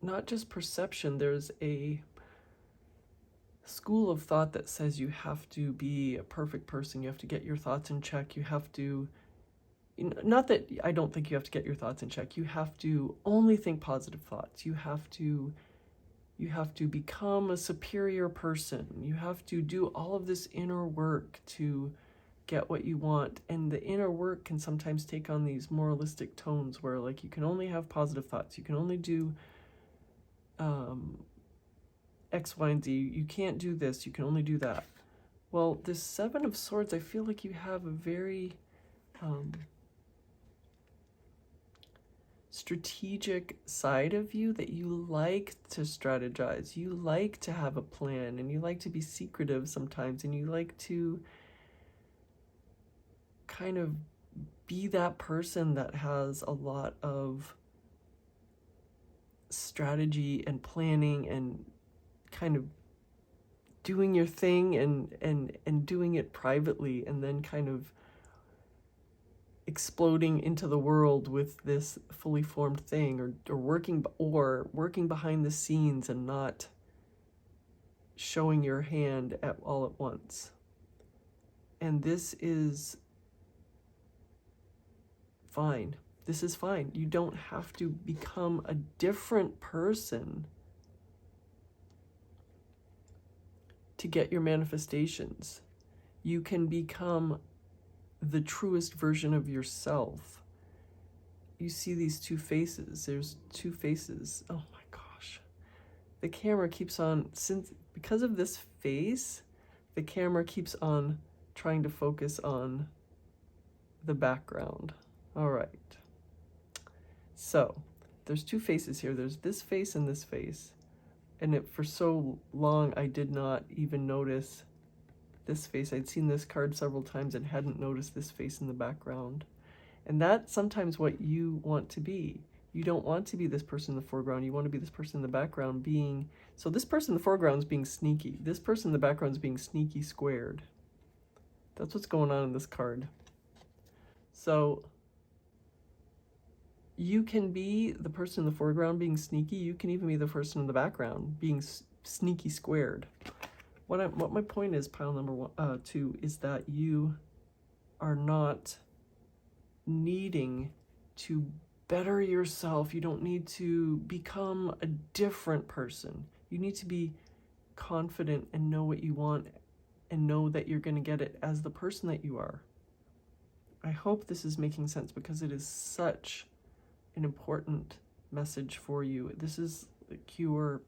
Speaker 1: not just perception, there's a school of thought that says you have to be a perfect person, you have to get your thoughts in check, you have to, not that I don't think you have to get your thoughts in check, you have to only think positive thoughts, you have to become a superior person, you have to do all of this inner work to get what you want. And the inner work can sometimes take on these moralistic tones where, like, you can only have positive thoughts, you can only do X, Y, and Z, you can't do this, you can only do that. Well, this 7 of Swords, I feel like you have a very strategic side of you, that you like to strategize, you like to have a plan, and you like to be secretive sometimes, and you like to kind of be that person that has a lot of strategy and planning and kind of doing your thing and doing it privately, and then kind of exploding into the world with this fully formed thing, or working behind the scenes and not showing your hand all at once. And this is fine. This is fine. You don't have to become a different person to get your manifestations. You can become the truest version of yourself. You see these 2 faces. There's 2 faces. Oh my gosh. The camera keeps on, because of this face, the camera keeps on trying to focus on the background. All right. So there's 2 faces here. There's this face and this face. And for so long, I did not even notice this face. I'd seen this card several times and hadn't noticed this face in the background. And that's sometimes what you want to be. You don't want to be this person in the foreground. You want to be this person in the background being... So this person in the foreground is being sneaky. This person in the background is being sneaky squared. That's what's going on in this card. So You can be the person in the foreground being sneaky. You can even be the person in the background being sneaky squared. What my point is, pile number 2, is that you are not needing to better yourself. You don't need to become a different person. You need to be confident and know what you want and know that you're going to get it as the person that you are. I hope this is making sense because it is such an important message for you. This is the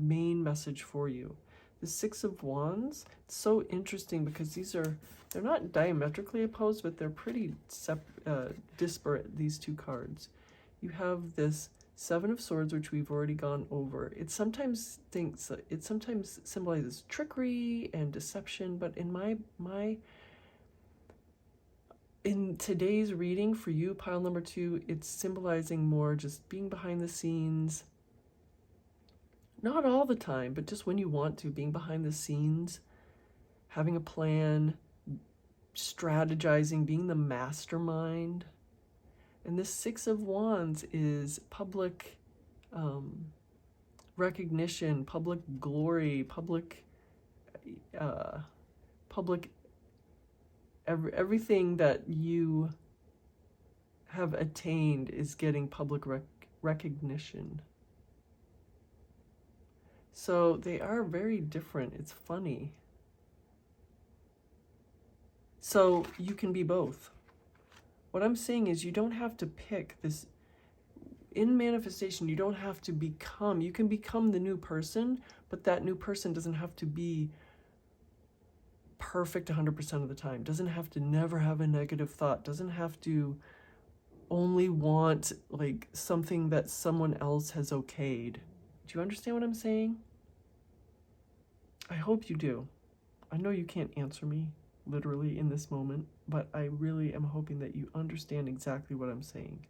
Speaker 1: main message for you. The Six of Wands, it's so interesting because they're not diametrically opposed, but they're pretty disparate, these two cards. You have this Seven of Swords, which we've already gone over. It sometimes symbolizes trickery and deception, but in today's reading for you, pile number 2, it's symbolizing more just being behind the scenes. Not all the time, but just when you want to, being behind the scenes, having a plan, strategizing, being the mastermind. And this Six of Wands is public recognition, public glory, everything that you have attained is getting public recognition. So they are very different. It's funny. So you can be both. What I'm saying is you don't have to pick this. In manifestation, you don't have to become. You can become the new person, but that new person doesn't have to be perfect 100% of the time. Doesn't have to never have a negative thought. Doesn't have to only want like something that someone else has okayed. Do you understand what I'm saying? I hope you do. I know you can't answer me literally in this moment, but I really am hoping that you understand exactly what I'm saying.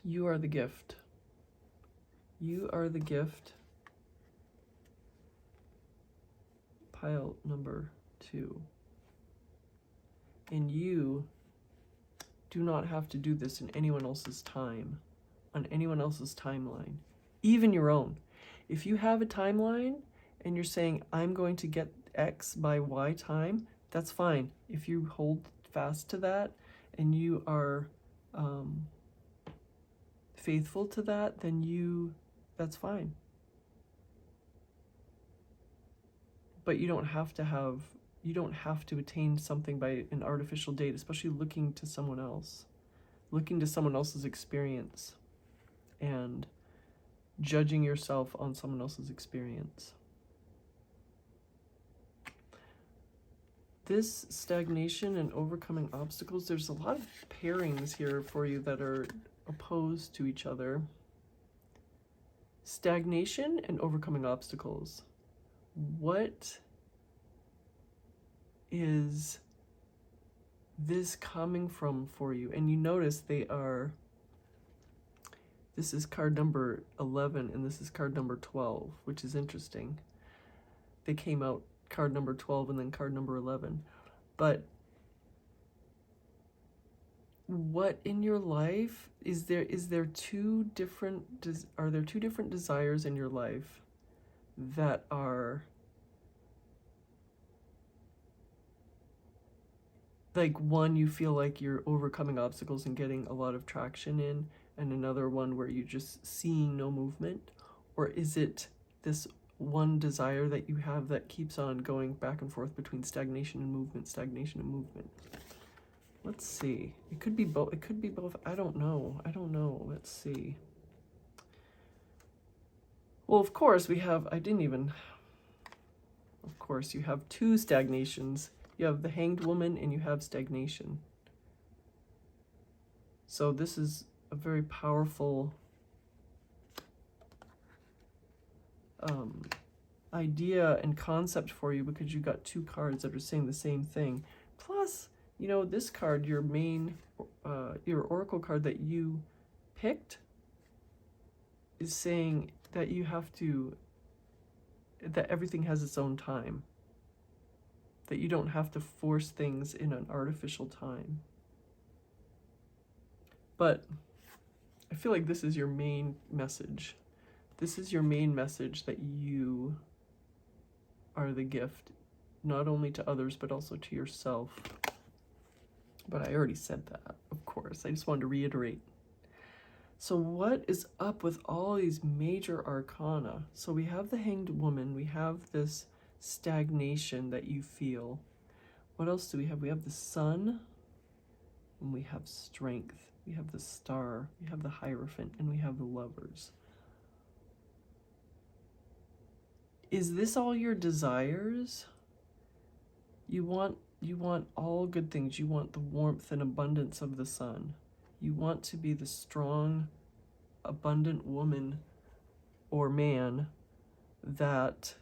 Speaker 1: You are the gift. You are the gift. Pile number 2. And you do not have to do this in anyone else's time, on anyone else's timeline, even your own. If you have a timeline and you're saying, I'm going to get X by Y time, that's fine. If you hold fast to that and you are faithful to that, then that's fine. But you don't have to attain something by an artificial date, especially looking to someone else, looking to someone else's experience and judging yourself on someone else's experience. This stagnation and overcoming obstacles, there's a lot of pairings here for you that are opposed to each other. Stagnation and overcoming obstacles. What is this coming from for you? And you notice this is card number 11 and this is card number 12, which is interesting. They came out card number 12 and then card number 11. But what in your life are there two different desires in your life that are like, one you feel like you're overcoming obstacles and getting a lot of traction in, and another one where you're just seeing no movement? Or is it this one desire that you have that keeps on going back and forth between stagnation and movement, stagnation and movement? Let's see. It could be both. It could be both. I don't know. Let's see. Well, of course we have, of course you have two stagnations. You have the Hanged Woman and you have stagnation. So this is a very powerful idea and concept for you because you got two cards that are saying the same thing. Plus, this card, your oracle card that you picked, is saying that that everything has its own time. That you don't have to force things in an artificial time. But I feel like this is your main message. This is your main message, that you are the gift, not only to others, but also to yourself. But I already said that, of course. I just wanted to reiterate. So what is up with all these major arcana? So we have the Hanged Woman. We have this stagnation that you feel. What else do we have? We have the Sun, and we have Strength. We have the Star. We have the Hierophant, and we have the Lovers. Is this all your desires? You want all good things. You want the warmth and abundance of the sun. You want to be the strong, abundant woman or man that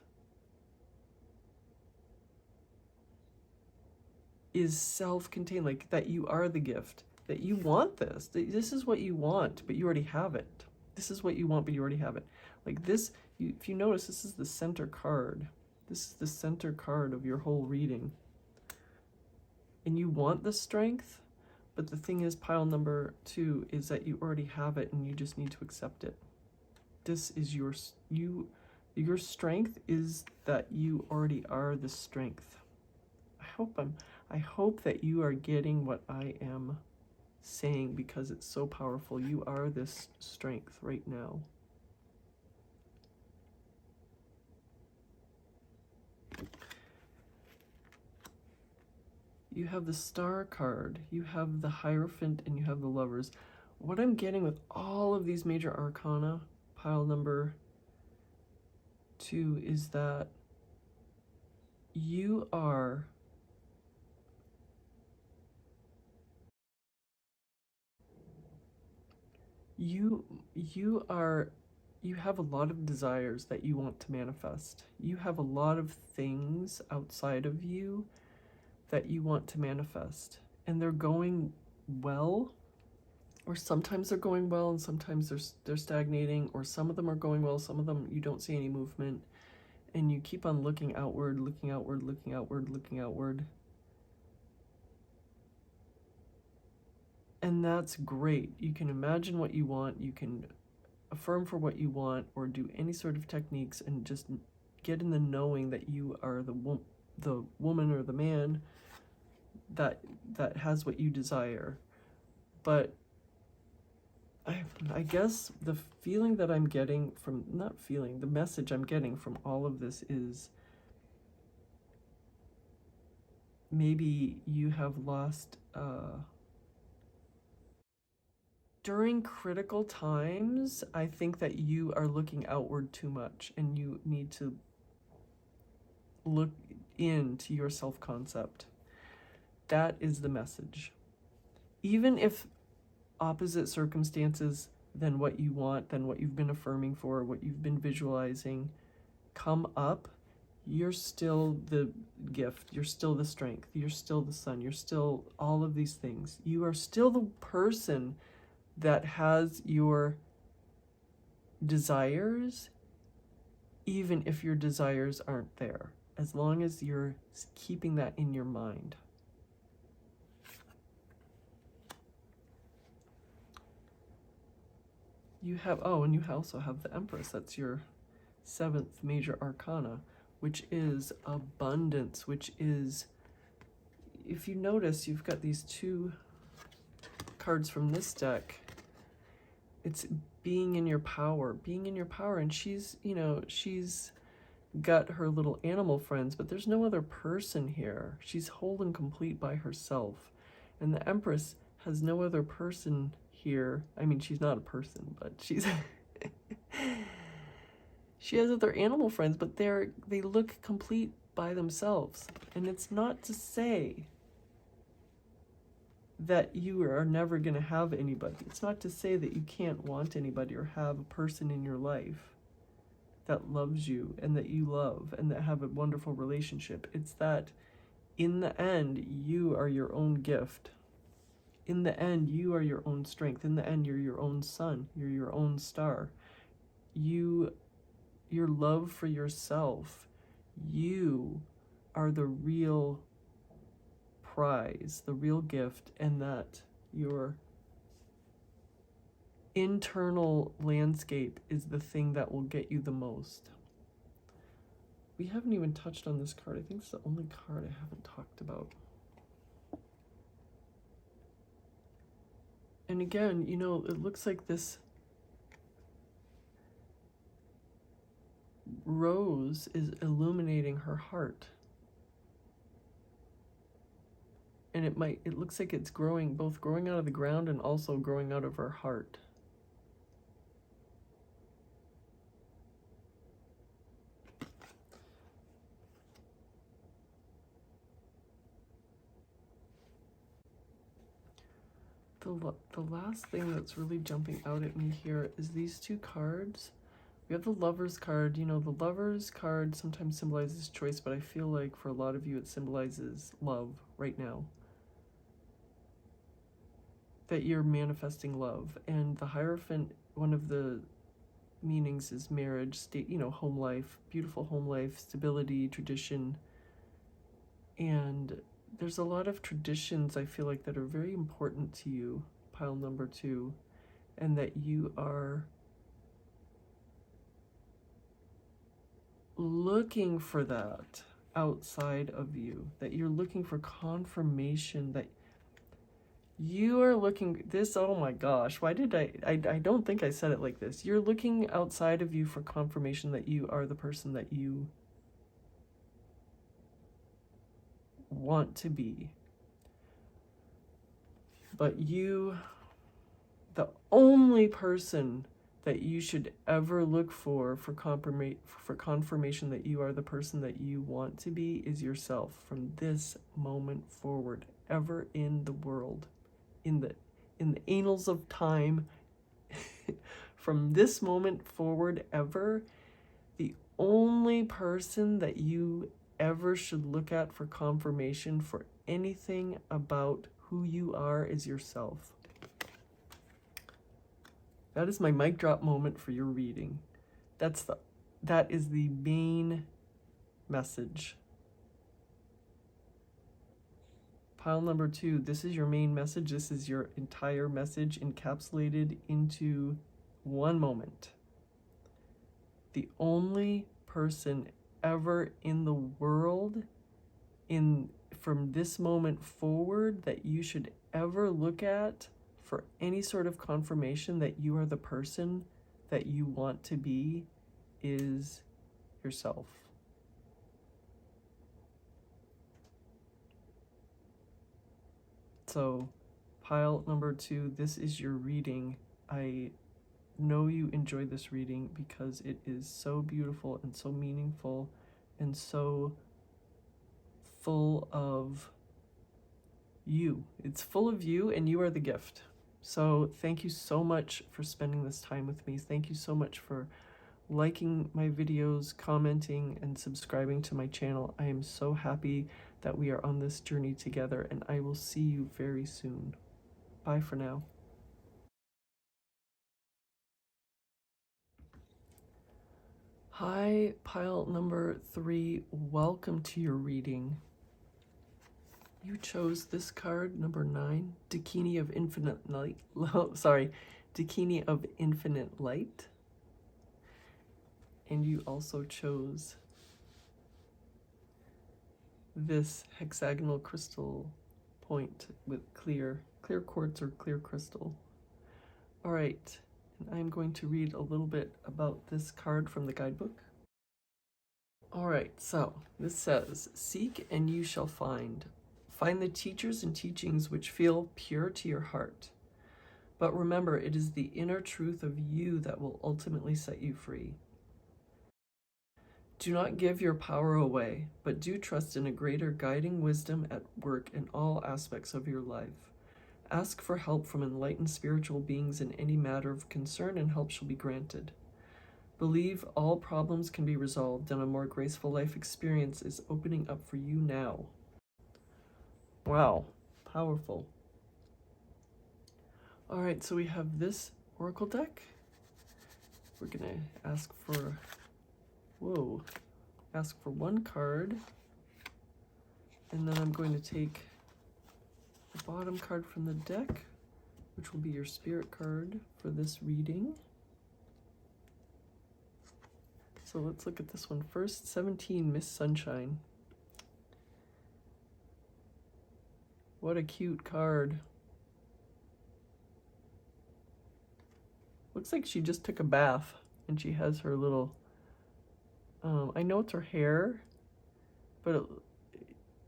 Speaker 1: is self-contained, like that you are the gift, that you want this. This is what you want, but you already have it. This is what you want, but you already have it. Like this, if you notice, this is the center card. This is the center card of your whole reading. And you want the strength, but the thing is, pile number 2 is that you already have it and you just need to accept it. This is your strength is that you already are the strength. I hope that you are getting what I am saying, because it's so powerful. You are this strength right now. You have the Star card, you have the Hierophant, and you have the Lovers. What I'm getting with all of these major arcana, pile number 2, is that you are you have a lot of desires that you want to manifest. You have a lot of things outside of you that you want to manifest, and they're going well, or sometimes they're going well and sometimes they're stagnating, or some of them are going well, some of them you don't see any movement, and you keep on looking outward, looking outward, looking outward, looking outward. And that's great. You can imagine what you want, you can affirm for what you want, or do any sort of techniques and just get in the knowing that you are the woman or the man that has what you desire. But I guess the feeling that I'm getting from, the message I'm getting from all of this is maybe you have lost, during critical times, I think that you are looking outward too much, and you need to look into your self-concept. That is the message. Even if opposite circumstances than what you want, than what you've been affirming for, what you've been visualizing, come up, you're still the gift, you're still the strength, you're still the sun, you're still all of these things. You are still the person that has your desires, even if your desires aren't there, as long as you're keeping that in your mind. You have, and you also have the Empress. That's your 7th major arcana, which is abundance, which is, if you notice, you've got these 2 cards from this deck. It's being in your power, and she's got her little animal friends, but there's no other person here. She's whole and complete by herself. And the Empress has no other person here. I mean, she's not a person, but she's she has other animal friends, but they look complete by themselves. And it's not to say that you are never going to have anybody. It's not to say that you can't want anybody or have a person in your life that loves you and that you love and that have a wonderful relationship. It's that in the end, you are your own gift. In the end, you are your own strength. In the end, you're your own sun. You're your own star. Your love for yourself. You are the real prize, the real gift, and that your internal landscape is the thing that will get you the most. We haven't even touched on this card. I think it's the only card I haven't talked about. And again, you know, it looks like this rose is illuminating her heart. And it looks like it's growing, both growing out of the ground and also growing out of her heart. The last thing that's really jumping out at me here is these two cards. We have the Lover's card. You know, the Lover's card sometimes symbolizes choice, but I feel like for a lot of you it symbolizes love right now. That you're manifesting love. And the Hierophant, one of the meanings is marriage, state, you know, home life, beautiful home life, stability, tradition. And there's a lot of traditions, I feel like, that are very important to you, pile number 2, and that you are looking for that outside of you, that you're looking for confirmation, that you are looking this, oh my gosh, why did I don't think I said it like this. You're looking outside of you for confirmation that you are the person that you want to be. But you, the only person that you should ever look for confirmation that you are the person that you want to be is yourself from this moment forward, ever in the world, in the annals of time. From this moment forward, ever, the only person that you ever should look at for confirmation for anything about who you are is yourself. That is my mic drop moment for your reading. That is the main message. Pile number 2, this is your main message. This is your entire message encapsulated into one moment. The only person ever in the world, from this moment forward, that you should ever look at for any sort of confirmation that you are the person that you want to be is yourself. So, pile number 2, this is your reading. I know you enjoyed this reading because it is so beautiful and so meaningful and so full of you. It's full of you, and you are the gift. So thank you so much for spending this time with me. Thank you so much for liking my videos, commenting, and subscribing to my channel. I am so happy that we are on this journey together, and I will see you very soon. Bye for now. Hi, pile number 3. Welcome to your reading. You chose this card, number 9, Dakini of Infinite Light. Sorry, Dakini of Infinite Light. And you also chose this hexagonal crystal point with clear quartz or clear crystal. All right, and I'm going to read a little bit about this card from the guidebook. All right, so this says, seek and you shall find. Find the teachers and teachings which feel pure to your heart. But remember, it is the inner truth of you that will ultimately set you free. Do not give your power away, but do trust in a greater guiding wisdom at work in all aspects of your life. Ask for help from enlightened spiritual beings in any matter of concern, and help shall be granted. Believe all problems can be resolved, and a more graceful life experience is opening up for you now. Wow, powerful. All right, so we have this oracle deck. We're gonna ask for, ask for one card, and then I'm going to take the bottom card from the deck, which will be your spirit card for this reading. So let's look at this one first. 17, Miss Sunshine. What a cute card. Looks like she just took a bath and she has her little, I know it's her hair, but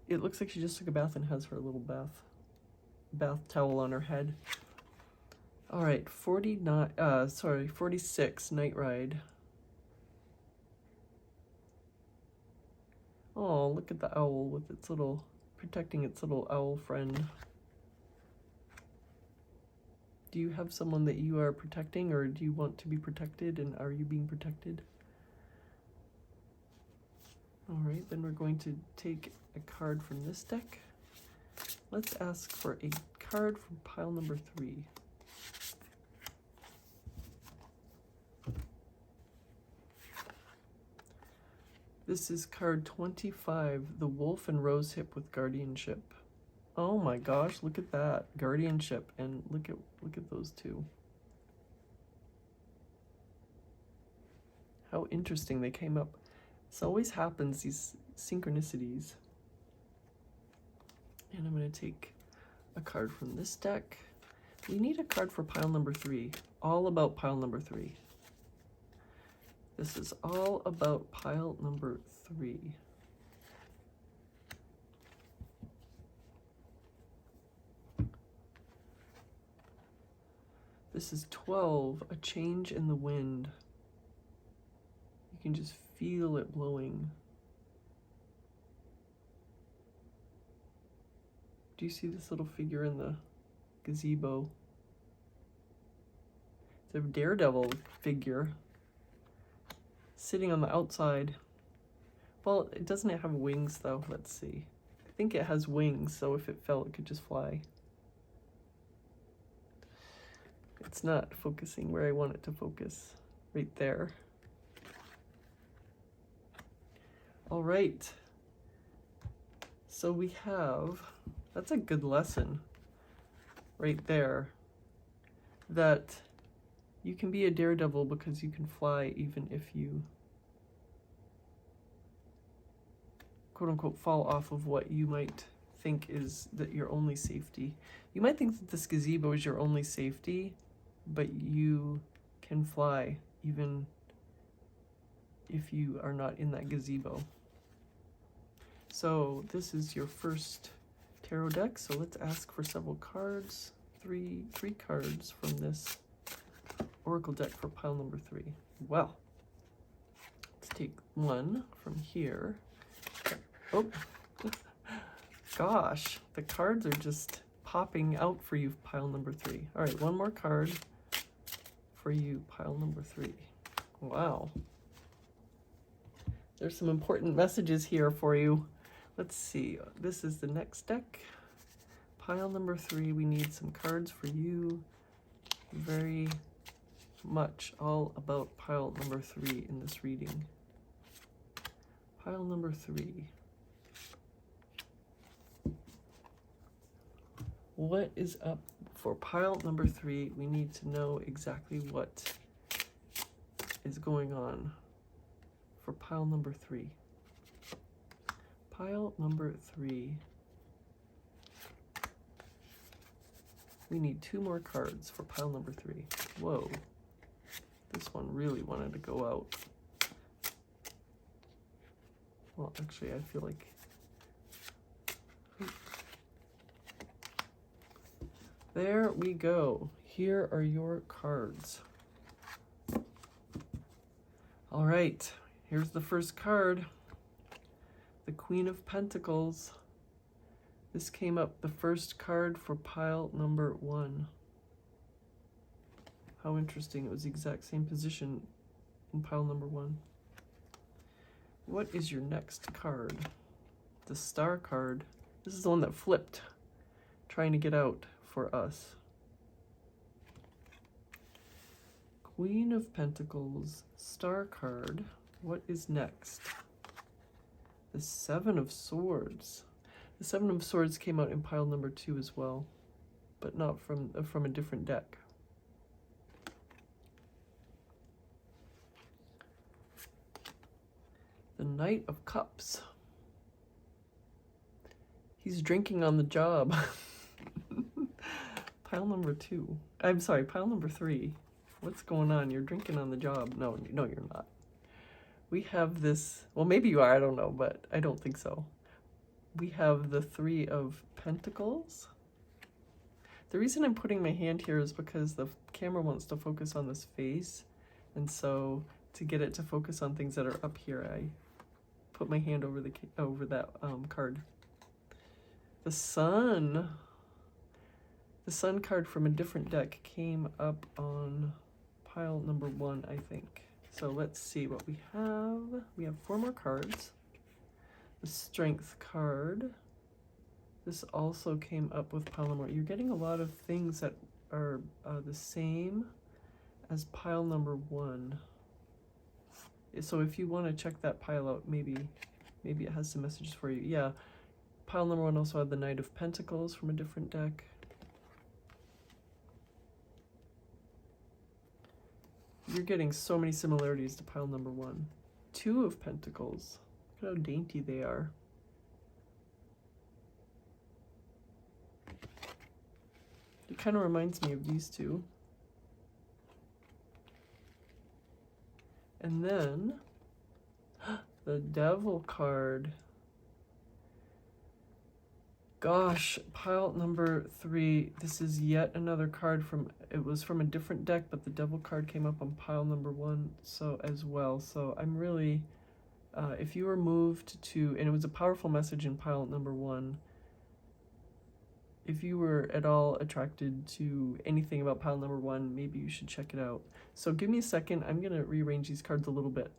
Speaker 1: it looks like she just took a bath and has her little bath towel on her head. All right, 46, Night Ride. Oh, look at the owl with its little, protecting its little owl friend. Do you have someone that you are protecting, or do you want to be protected, and are you being protected? All right, then we're going to take a card from this deck. Let's ask for a card from pile number 3. This is card 25, the Wolf and Rosehip with Guardianship. Oh my gosh, look at that. Guardianship, and look at those two. How interesting they came up. This always happens, these synchronicities. And I'm going to take a card from this deck. We need a card for pile number 3. All about pile number 3. This is all about pile number 3. This is 12, a change in the wind. You can just feel it blowing. Do you see this little figure in the gazebo? It's a daredevil figure sitting on the outside. Well, it doesn't have wings though. Let's see. I think it has wings, so if it fell, it could just fly. It's not focusing where I want it to focus, right there. All right. So we have, that's a good lesson right there, that you can be a daredevil because you can fly even if you quote unquote fall off of what you might think is that your only safety. You might think that this gazebo is your only safety, but you can fly even if you are not in that gazebo. So this is your first tarot deck, so let's ask for several cards. Three cards from this oracle deck for pile number 3. Well, let's take one from here. Oh, gosh, the cards are just popping out for you, pile number 3. All right, one more card for you, pile number 3. Wow. There's some important messages here for you. Let's see, this is the next deck. Pile number 3, we need some cards for you. Very much all about pile number 3 in this reading. Pile number 3. What is up for pile number 3? We need to know exactly what is going on for pile number 3. Pile number 3. We need 2 more cards for pile number 3. Whoa. This one really wanted to go out. Well, actually, I feel like... There we go. Here are your cards. All right, here's the first card. The Queen of Pentacles. This came up the first card for pile number 1. How interesting. It was the exact same position in pile number 1. What is your next card? The Star card. This is the one that flipped, trying to get out for us. Queen of Pentacles, Star card. What is next? The Seven of Swords. The Seven of Swords came out in pile number 2 as well. but not from a different deck. The Knight of Cups. He's drinking on the job. Pile number 2. I'm sorry, pile number 3. What's going on? You're drinking on the job. No, you're not. We have this, well, maybe you are, I don't know, but I don't think so. We have the 3 of Pentacles. The reason I'm putting my hand here is because the camera wants to focus on this face. And so to get it to focus on things that are up here, I put my hand over that card. The Sun. The Sun card from a different deck came up on pile number 1, I think. So let's see what we have. We have 4 more cards. The Strength card. This also came up with pile number 1. You're getting a lot of things that are the same as pile number 1. So if you want to check that pile out, maybe it has some messages for you. Yeah, pile number 1 also had the Knight of Pentacles from a different deck. You're getting so many similarities to pile number 1. 2 of Pentacles. Look at how dainty they are. It kind of reminds me of these 2. And then the Devil card. Gosh, pile number 3. This is yet another card it was from a different deck, but the Devil card came up on pile number 1 as well. So I'm really, if you were moved to, and it was a powerful message in pile number 1, if you were at all attracted to anything about pile number 1, maybe you should check it out. So give me a second. I'm going to rearrange these cards a little bit.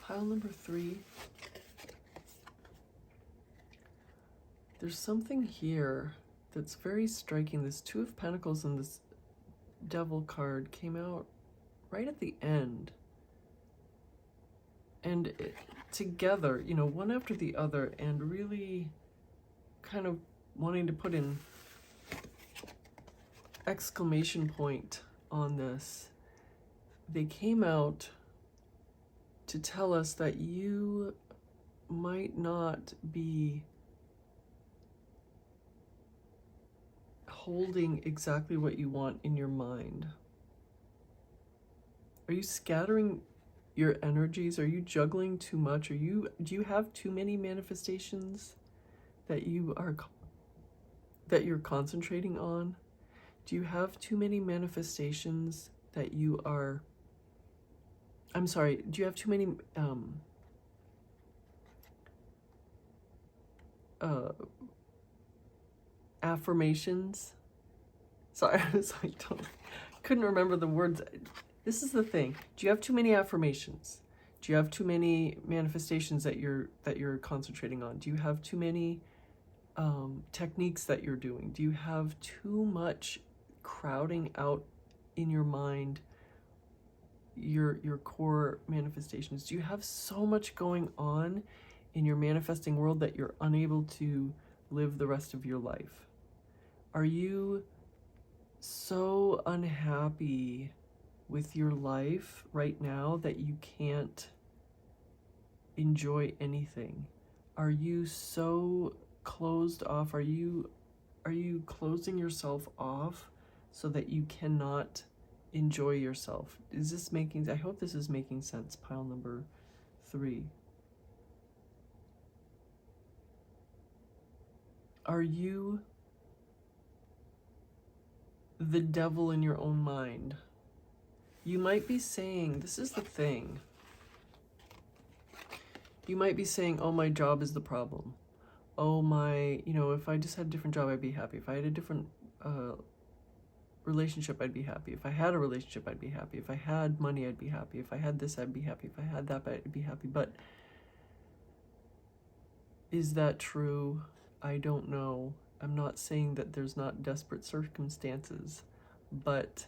Speaker 1: Pile number 3. There's something here that's very striking. This 2 of Pentacles and this Devil card came out right at the end. And together, you know, one after the other, and really kind of wanting to put in exclamation point on this. They came out to tell us that you might not be holding exactly what you want in your mind. Are you scattering your energies? Are you juggling too much? Do you have too many manifestations that you're concentrating on? Do you have too many manifestations that you are, I'm sorry, do you have too many affirmations? Sorry, I was like, couldn't remember the words. This is the thing. Do you have too many affirmations? Do you have too many manifestations that you're concentrating on? Do you have too many techniques that you're doing? Do you have too much crowding out in your mind your core manifestations? Do you have so much going on in your manifesting world that you're unable to live the rest of your life? Are you so unhappy with your life right now that you can't enjoy anything? Are you so closed off? Are you closing yourself off so that you cannot enjoy yourself? Is this making, I hope this is making sense, pile number 3. Are you the devil in your own mind? You might be saying, this is the thing. You might be saying, oh, my job is the problem. Oh, if I just had a different job, I'd be happy. If I had a different relationship, I'd be happy. If I had a relationship, I'd be happy. If I had money, I'd be happy. If I had this, I'd be happy. If I had that, I'd be happy. But is that true? I don't know. I'm not saying that there's not desperate circumstances, but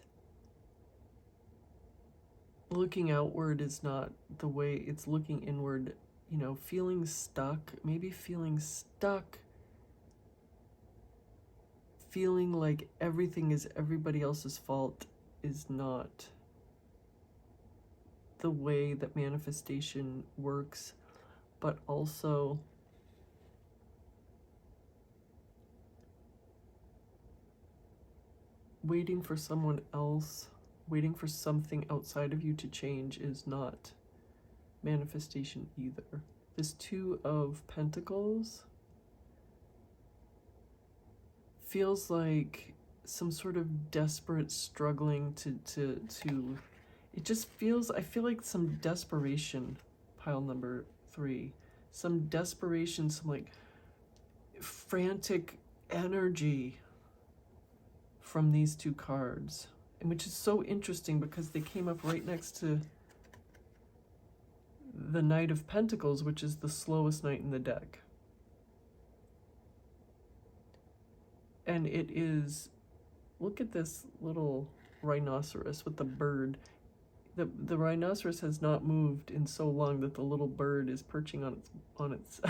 Speaker 1: looking outward is not the way. It's looking inward, feeling stuck, maybe feeling stuck feeling like everything is everybody else's fault is not the way that manifestation works, but also waiting for someone else, waiting for something outside of you to change is not manifestation either. This Two of Pentacles feels like some sort of desperate struggling to it just feels, I feel like some desperation, pile number 3. Some desperation, some like frantic energy from these two cards. And which is so interesting because they came up right next to the Knight of Pentacles, which is the slowest knight in the deck. And it is, look at this little rhinoceros with the bird. The rhinoceros has not moved in so long that the little bird is perching on its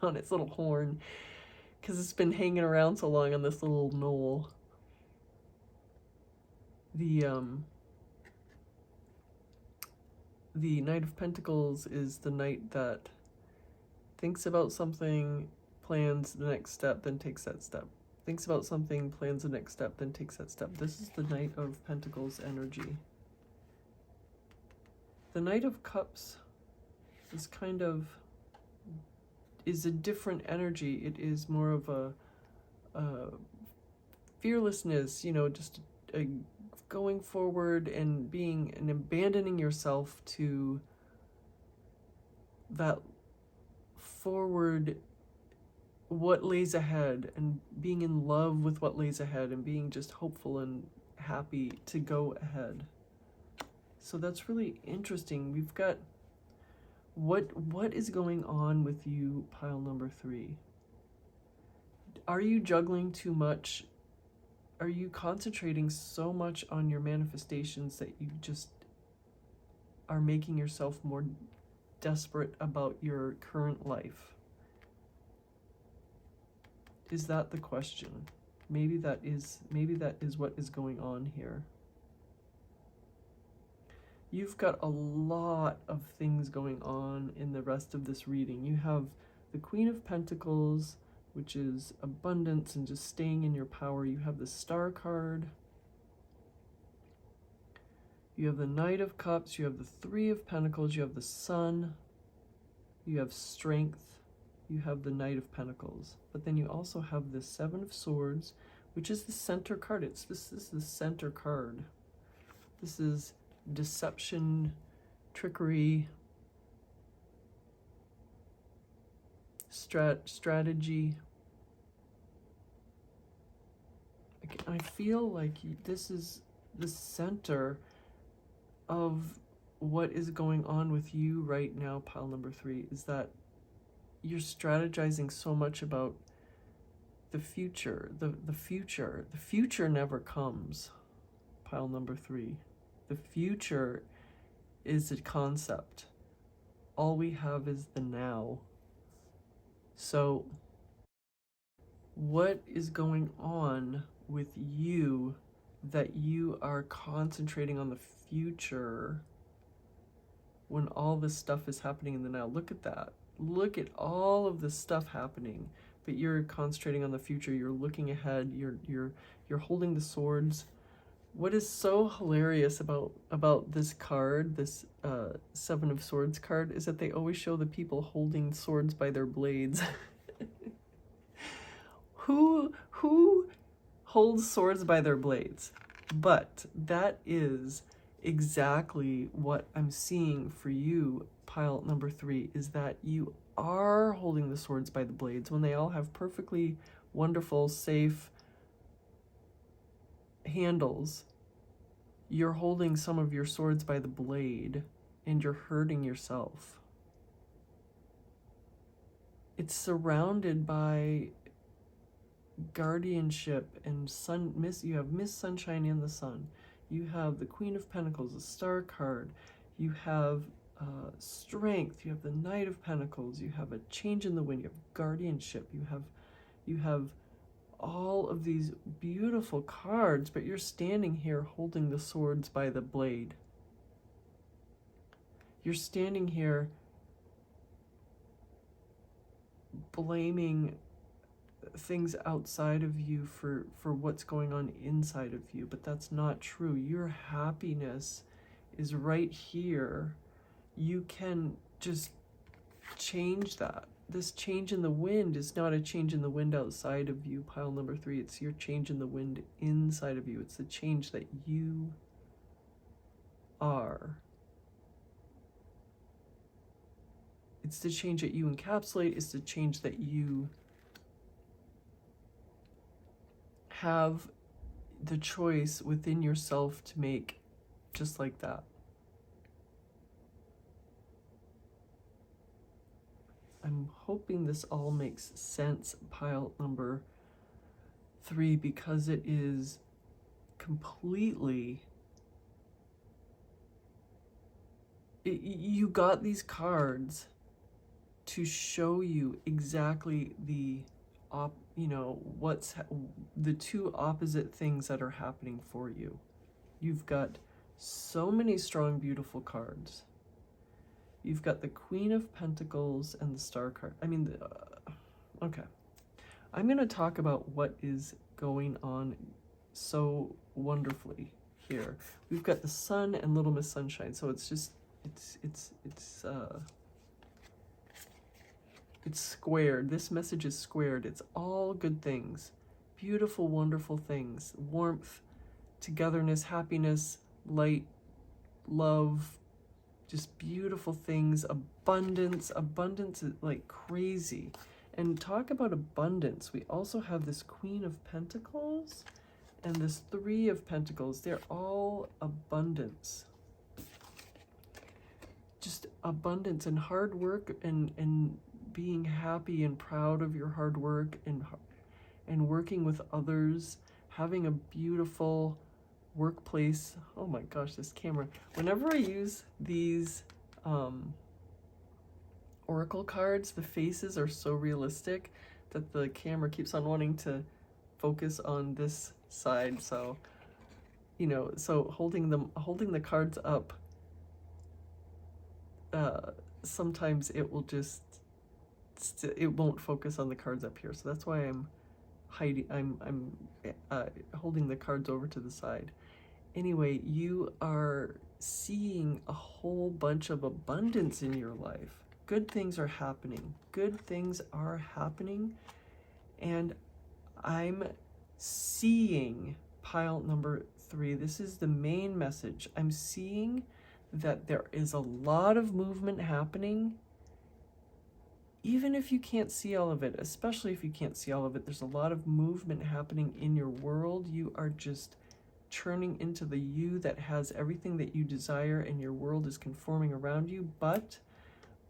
Speaker 1: on its little horn, because it's been hanging around so long on this little knoll. The Knight of Pentacles is the knight that thinks about something, plans the next step, then takes that step. Thinks about something, plans the next step, then takes that step. This is the Knight of Pentacles energy. The Knight of Cups is kind of, is a different energy. It is more of a fearlessness, you know, just a going forward and being and abandoning yourself to that forward, what lays ahead, and being in love with what lays ahead and being just hopeful and happy to go ahead. So that's really interesting. We've got what is going on with you, pile number 3? Are you juggling too much? Are you concentrating so much on your manifestations that you just are making yourself more desperate about your current life? Is that the question? Maybe that is what is going on here. You've got a lot of things going on in the rest of this reading. You have the Queen of Pentacles, which is abundance and just staying in your power. You have the Star card. You have the Knight of Cups. You have the Three of Pentacles. You have the Sun. You have strength. You have the Knight of Pentacles. But then you also have the Seven of Swords, which is the center card. This is the center card. This is deception, trickery, strategy. I feel like this is the center of what is going on with you right now, pile number 3, is that you're strategizing so much about the future. The future never comes, pile number 3. The future is a concept. All we have is the now. So what is going on with you that you are concentrating on the future when all this stuff is happening in the now? Look at that. Look at all of this stuff happening, but you're concentrating on the future. You're looking ahead. You're holding the swords. What is so hilarious about this card, this Seven of Swords card, is that they always show the people holding swords by their blades. Who holds swords by their blades? But that is exactly what I'm seeing for you, pile number 3, is that you are holding the swords by the blades when they all have perfectly wonderful, safe handles. You're holding some of your swords by the blade and you're hurting yourself. It's surrounded by guardianship and you have Miss Sunshine in the Sun. You have the Queen of Pentacles, the Star card. You have strength. You have the Knight of Pentacles. You have a change in the wind. You have guardianship. You have all of these beautiful cards, but you're standing here holding the swords by the blade. You're standing here blaming things outside of you for what's going on inside of you, but that's not true. Your happiness is right here. You can just change that. This change in the wind is not a change in the wind outside of you, pile number 3. It's your change in the wind inside of you. It's the change that you are. It's the change that you encapsulate. It's the change that you have the choice within yourself to make, just like that. I'm hoping this all makes sense, pile number 3, because it is completely... you got these cards to show you exactly the what's the two opposite things that are happening for you. You've got so many strong, beautiful cards. You've got the Queen of Pentacles and the Star card. I mean, okay. I'm going to talk about what is going on so wonderfully here. We've got the Sun and Little Miss Sunshine. So it's just, it's squared. This message is squared. It's all good things. Beautiful, wonderful things. Warmth, togetherness, happiness, light, love, just beautiful things. Abundance. Abundance is like crazy. And talk about abundance. We also have this Queen of Pentacles and this Three of Pentacles. They're all abundance. Just abundance and hard work and being happy and proud of your hard work and working with others, having a beautiful workplace. Oh my gosh, this camera. Whenever I use these oracle cards, the faces are so realistic that the camera keeps on wanting to focus on this side. So, you know, so holding the cards up, sometimes it will just, it won't focus on the cards up here. So that's why I'm hiding, I'm holding the cards over to the side. Anyway, you are seeing a whole bunch of abundance in your life. Good things are happening. Good things are happening. And I'm seeing pile number 3. This is the main message. I'm seeing that there is a lot of movement happening. Even if you can't see all of it, especially if you can't see all of it, there's a lot of movement happening in your world. You are just turning into the you that has everything that you desire, and your world is conforming around you. But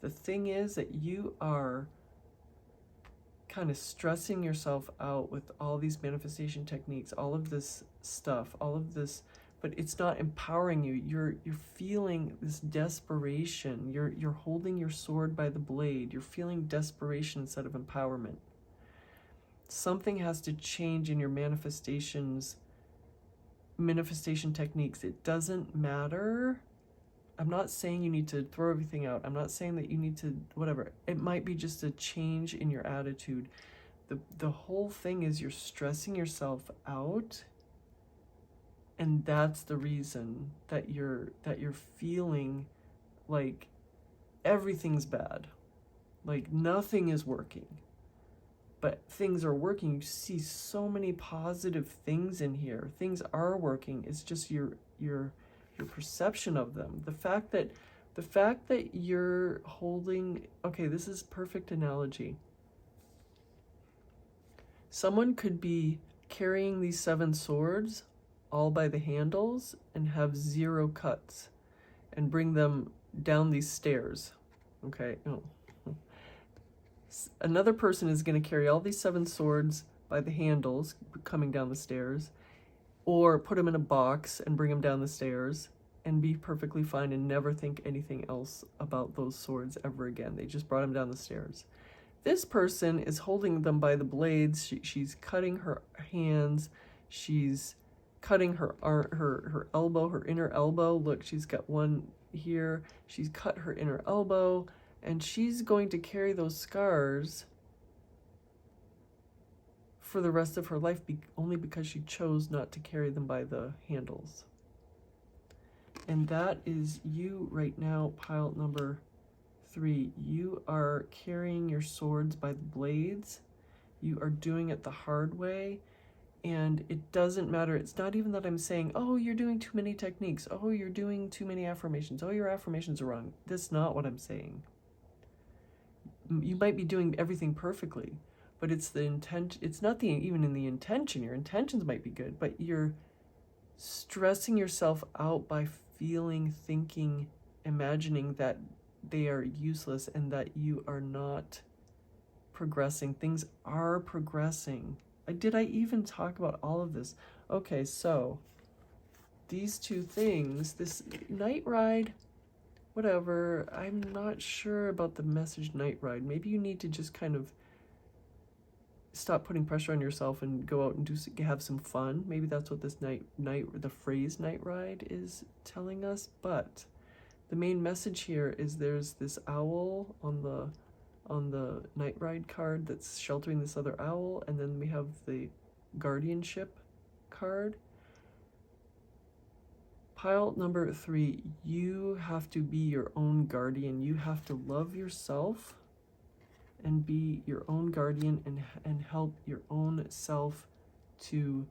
Speaker 1: the thing is that you are kind of stressing yourself out with all these manifestation techniques, all of this stuff, all of this, but it's not empowering you. You're feeling this desperation. You're holding your sword by the blade. You're feeling desperation instead of empowerment. Something has to change in your manifestation techniques. It doesn't matter. I'm not saying you need to throw everything out. I'm not saying that you need to whatever. It might be just a change in your attitude. The whole thing is you're stressing yourself out, and that's the reason that you're feeling like everything's bad, like nothing is working. But things are working. You see so many positive things in here. Things are working. It's just your perception of them. The fact that you're holding, okay, this is perfect analogy. Someone could be carrying these 7 swords all by the handles and have 0 cuts and bring them down these stairs. Okay. Oh. Another person is going to carry all these 7 swords by the handles coming down the stairs, or put them in a box and bring them down the stairs and be perfectly fine and never think anything else about those swords ever again. They just brought them down the stairs. This person is holding them by the blades. She's cutting her hands. She's cutting her elbow, her inner elbow. Look, she's got one here. She's cut her inner elbow, and she's going to carry those scars for the rest of her life, only because she chose not to carry them by the handles. And that is you right now, pile number 3. You are carrying your swords by the blades. You are doing it the hard way. And it doesn't matter. It's not even that I'm saying, oh, you're doing too many techniques. Oh, you're doing too many affirmations. Oh, your affirmations are wrong. That's not what I'm saying. You might be doing everything perfectly, but it's the intent. It's not even in the intention. Your intentions might be good, but you're stressing yourself out by feeling, thinking, imagining that they are useless and that you are not progressing. Things are progressing. Did I even talk about all of this? Okay, so these two things, this night ride, whatever, I'm not sure about the message night ride. Maybe you need to just kind of stop putting pressure on yourself and go out and have some fun. Maybe that's what this the phrase night ride is telling us. But the main message here is there's this owl on the night ride card that's sheltering this other owl, and then we have the guardianship card. Pile number 3, you have to be your own guardian. You have to love yourself and be your own guardian and help your own self to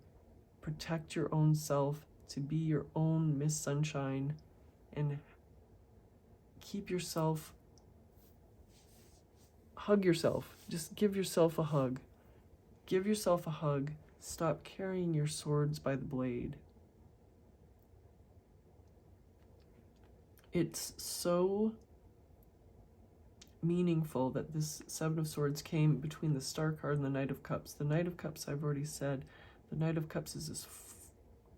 Speaker 1: protect your own self, to be your own Miss Sunshine, and keep yourself, hug yourself. Just give yourself a hug. Give yourself a hug. Stop carrying your swords by the blade. It's so meaningful that this Seven of Swords came between the Star card and the Knight of Cups. The Knight of Cups, I've already said, the Knight of Cups is this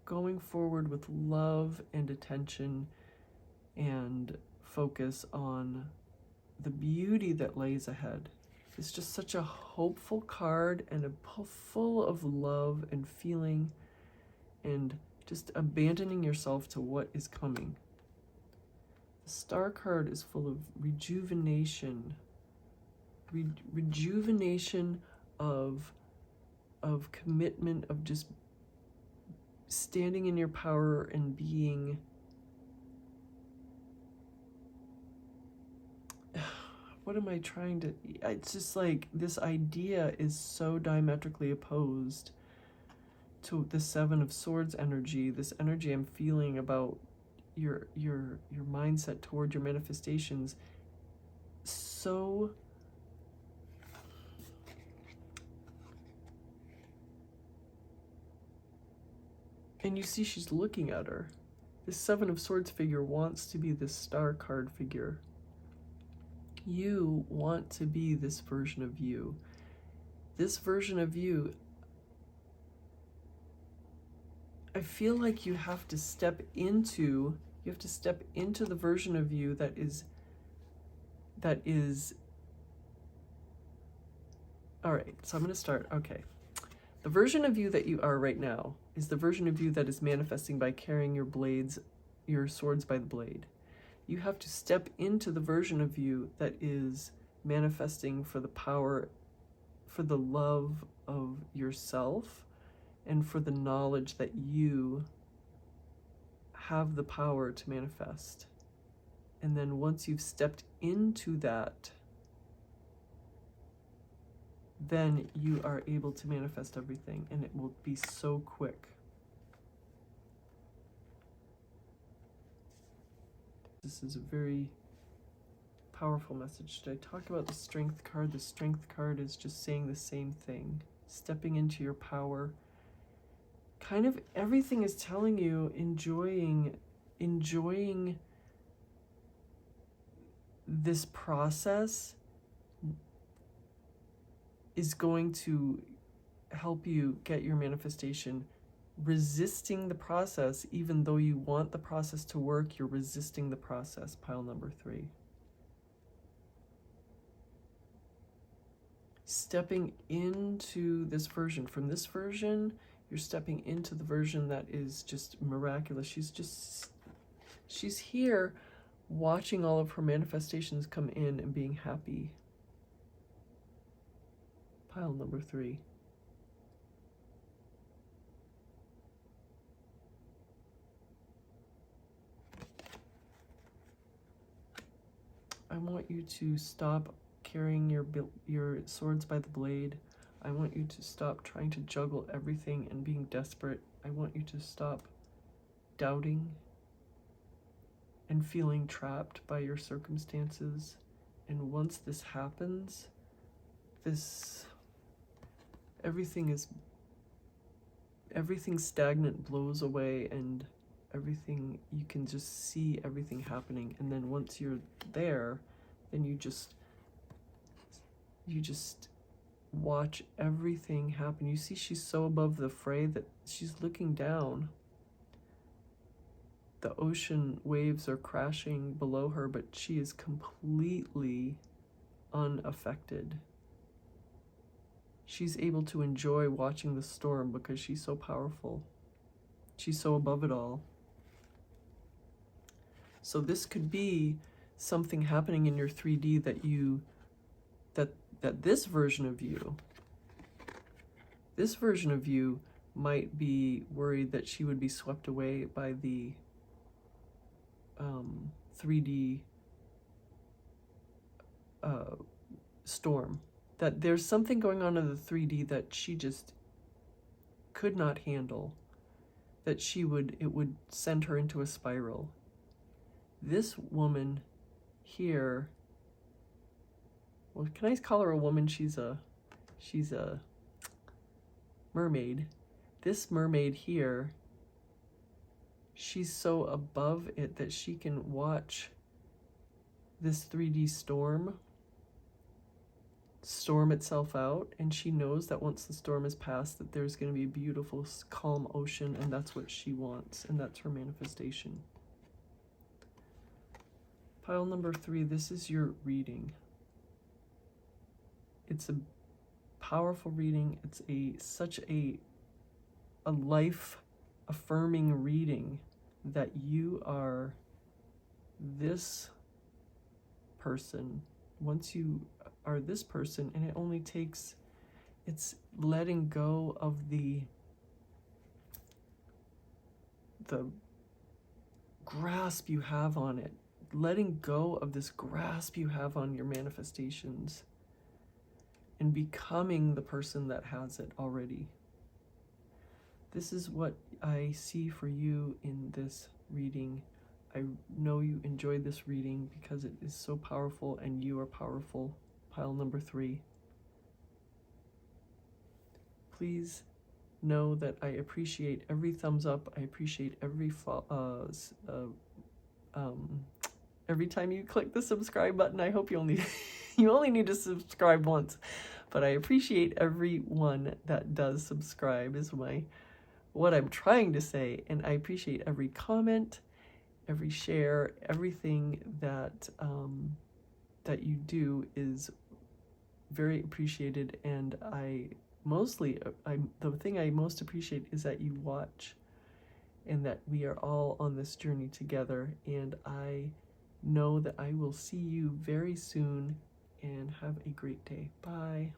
Speaker 1: going forward with love and attention and focus on the beauty that lays ahead. It's just such a hopeful card and full of love and feeling and just abandoning yourself to what is coming. The Star card is full of rejuvenation, rejuvenation of commitment, of just standing in your power and being what am I trying to, it's just like this idea is so diametrically opposed to the Seven of Swords energy, this energy I'm feeling about your mindset toward your manifestations. So and you see she's looking at her. This Seven of Swords figure wants to be this Star card figure. You want to be this version of you. This version of you, I feel like you have to step into the version of you that is all right, so I'm going to start. Okay. The version of you that you are right now is the version of you that is manifesting by carrying your swords by the blade. You have to step into the version of you that is manifesting for the power, for the love of yourself, and for the knowledge that you have the power to manifest. And then once you've stepped into that, then you are able to manifest everything, and it will be so quick. This is a very powerful message. Did I talk about the Strength card? The Strength card is just saying the same thing. Stepping into your power. Kind of everything is telling you enjoying this process is going to help you get your manifestation. Resisting the process, even though you want the process to work, you're resisting the process, pile number 3. stepping into this version. From this version, you're stepping into the version that is just miraculous. She's here watching all of her manifestations come in and being happy. Pile number 3. I want you to stop carrying your swords by the blade. I want you to stop trying to juggle everything and being desperate. I want you to stop doubting and feeling trapped by your circumstances. And once this happens, everything stagnant blows away, and everything, you can just see everything happening. And then once you're there, then you just watch everything happen. You see, she's so above the fray that she's looking down. The ocean waves are crashing below her, but she is completely unaffected. She's able to enjoy watching the storm because she's so powerful. She's so above it all. So this could be something happening in your 3D that this version of you might be worried that she would be swept away by the 3D storm. That there's something going on in the 3D that she just could not handle, that it would send her into a spiral. This woman here, well, can I call her a woman? She's a mermaid. This mermaid here, she's so above it that she can watch this 3D storm itself out, and she knows that once the storm is past, that there's going to be a beautiful, calm ocean, and that's what she wants, and that's her manifestation. Pile number 3, this is your reading. It's a powerful reading. It's such a life-affirming reading that you are this person. Once you are this person, and it only takes, it's letting go of the grasp you have on it, letting go of this grasp you have on your manifestations, and becoming the person that has it already. This is what I see for you in this reading. I know you enjoyed this reading because it is so powerful, and you are powerful. Pile number 3. Please know that I appreciate every thumbs up. I appreciate every every time you click the subscribe button. I hope you only need to subscribe once, but I appreciate everyone that does subscribe is what I'm trying to say. And I appreciate every comment, every share, everything that that you do is very appreciated. And the thing I most appreciate is that you watch, and that we are all on this journey together. And I know that I will see you very soon, and have a great day. Bye.